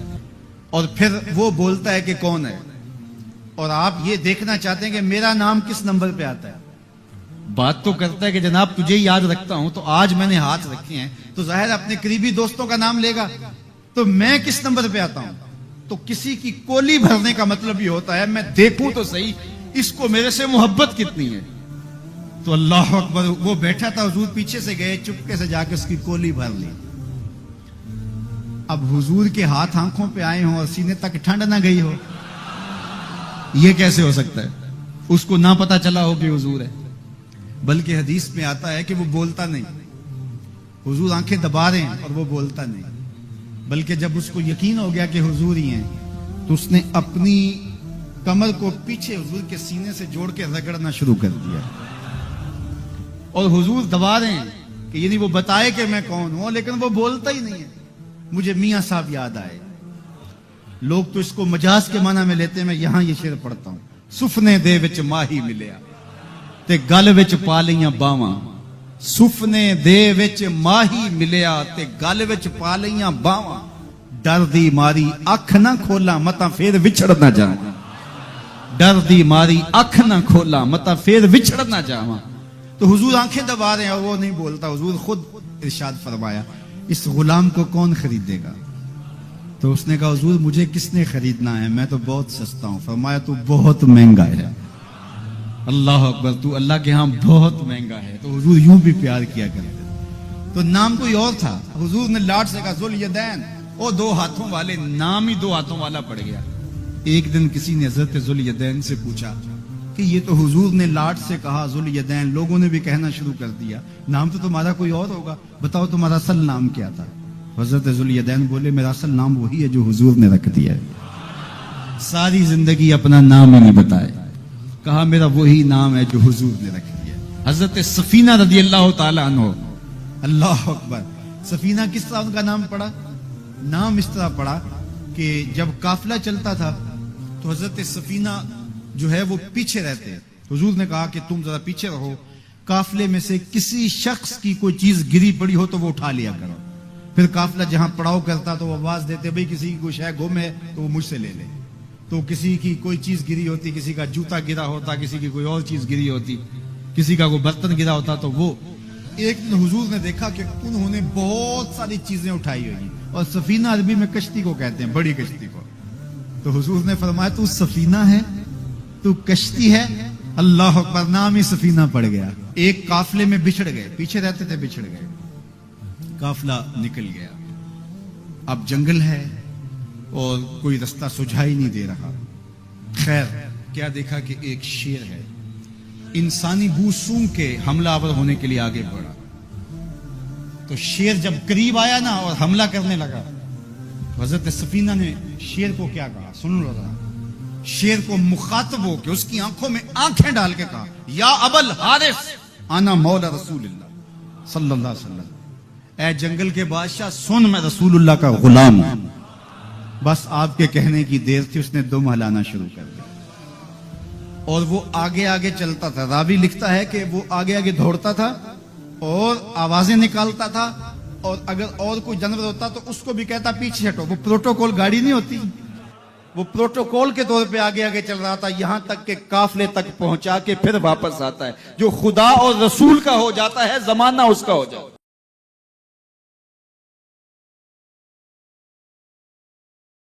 S3: اور پھر وہ بولتا ہے کہ کون ہے، اور آپ یہ دیکھنا چاہتے ہیں کہ میرا نام کس نمبر پہ آتا ہے۔ بات تو کرتا ہے کہ جناب تجھے یاد رکھتا ہوں، تو آج میں نے ہاتھ رکھے ہیں تو ظاہر اپنے قریبی دوستوں کا نام لے گا، تو میں کس نمبر پہ آتا ہوں؟ تو کسی کی کولی بھرنے کا مطلب یہ ہوتا ہے میں دیکھوں تو صحیح اس کو میرے سے محبت کتنی ہے۔ تو اللہ اکبر، وہ بیٹھا تھا، حضور پیچھے سے گئے، چپکے سے جا کے اس کی کولی بھر لی۔ اب حضور کے ہاتھ آنکھوں پہ آئے ہوں اور سینے تک ٹھنڈ نہ گئی ہو، یہ کیسے ہو سکتا ہے؟ اس کو نہ پتا چلا ہو کہ حضور ہے۔ بلکہ حدیث میں آتا ہے کہ وہ بولتا نہیں، حضور آنکھیں دبا رہے ہیں اور وہ بولتا نہیں، بلکہ جب اس کو یقین ہو گیا کہ حضور ہی ہیں تو اس نے اپنی کمر کو پیچھے حضور کے سینے سے جوڑ کے رگڑنا شروع کر دیا، اور حضور دبا رہے ہیں کہ یعنی وہ بتائے کہ میں کون ہوں، لیکن وہ بولتا ہی نہیں ہے۔ مجھے میاں صاحب یاد آئے، لوگ تو اس کو مجاز کے معنی میں لیتے ہیں، میں یہاں یہ شعر پڑھتا ہوں۔ سفنے دے وچ ماہی ملیا تے گل وچ پا لیاں باواں، سفنے دے وچ ماہی ملیا تے گل وچ پا لیاں باواں، ڈر دی ماری اکھ نہ کھولا متا پھر وچھڑ نہ جاواں، ڈر دی ماری اکھ نہ کھولا متا پھر وچھڑ نہ جاواں، تو حضور آنکھیں دبا رہے ہیں اور وہ نہیں بولتا. حضور خود ارشاد فرمایا اس غلام کو کون خریدے گا؟ تو اس نے کہا حضور مجھے کس نے خریدنا ہے، میں تو بہت سستا ہوں. فرمایا تو بہت مہنگا ہے. اللہ اکبر، تو اللہ کے ہاں بہت مہنگا ہے. تو حضور یوں بھی پیار کیا کرتے. تو نام کوئی اور تھا. حضور نے لاٹ سے کہا ذوالیدین، وہ دو ہاتھوں والے، نام ہی دو ہاتھوں والا پڑ گیا. ایک دن کسی نے حضرت ذوالیدین سے پوچھا کہ یہ تو حضور نے لاٹ سے کہا ذوالیدین، لوگوں نے بھی کہنا شروع کر دیا، نام تو تمہارا کوئی اور ہوگا، بتاؤ تمہارا اصل نام کیا تھا؟ حضرت ذوالیدین بولے میرا اصل نام وہی ہے جو حضور نے رکھ دیا ہے. ساری زندگی اپنا نام ہی نہیں بتائے، کہا میرا وہی نام ہے جو حضور نے رکھ دیا. حضرت سفینہ رضی اللہ تعالی عنہ، اللہ اکبر، سفینہ کس طرح ان کا نام پڑا؟ نام اس طرح پڑا کہ جب قافلہ چلتا تھا تو حضرت سفینہ جو ہے وہ پیچھے رہتے. حضور نے کہا کہ تم ذرا پیچھے رہو، قافلے میں سے کسی شخص کی کوئی چیز گری پڑی ہو تو وہ اٹھا لیا کرو. پھر قافلہ جہاں پڑاؤ کرتا تو وہ آواز دیتے بھئی کسی کی کوئی شے گم ہے تو وہ مجھ سے لے لے. تو کسی کی کوئی چیز گری ہوتی، کسی کا جوتا گرا ہوتا، کسی کی کوئی اور چیز گری ہوتی، کسی کا کوئی برتن گرا ہوتا. تو وہ ایک دن حضور نے دیکھا کہ انہوں نے بہت ساری چیزیں اٹھائی ہوئی، اور سفینہ عربی میں کشتی کو کہتے ہیں، بڑی کشتی کو. تو حضور نے فرمایا تو سفینہ ہے، تو کشتی ہے. اللہ اکبر، نام ہی سفینہ پڑ گیا. ایک قافلے میں بچھڑ گئے، پیچھے رہتے تھے، بچھڑ گئے، قافلہ نکل گیا. اب جنگل ہے اور کوئی رستہ سجھائی نہیں دے رہا. خیر کیا دیکھا کہ ایک شیر ہے، انسانی بو سونگ کے حملہ آور ہونے کے لیے آگے بڑھا. تو شیر جب قریب آیا نا اور حملہ کرنے لگا، تو حضرت سفینہ نے شیر کو کیا کہا سن لو ذرا. شیر کو مخاطب ہو کے اس کی آنکھوں میں آنکھیں ڈال کے کہا یا ابل حارث انا مولا رسول اللہ صلی اللہ علیہ وسلم، اے جنگل کے بادشاہ سن، میں رسول اللہ کا غلام ہوں. بس آپ کے کہنے کی دیر تھی، اس نے دم ہلانا شروع کر دیا اور وہ آگے آگے چلتا تھا. راوی لکھتا ہے کہ وہ آگے آگے دوڑتا تھا اور آوازیں نکالتا تھا، اور اگر اور کوئی جانور ہوتا تو اس کو بھی کہتا پیچھے ہٹو. وہ پروٹوکول گاڑی نہیں ہوتی، وہ پروٹوکول کے طور پہ آگے آگے چل رہا تھا، یہاں تک کہ قافلے تک پہنچا کے پھر واپس آتا ہے. جو خدا اور رسول کا ہو جاتا ہے زمانہ اس کا ہو جاتا ہے.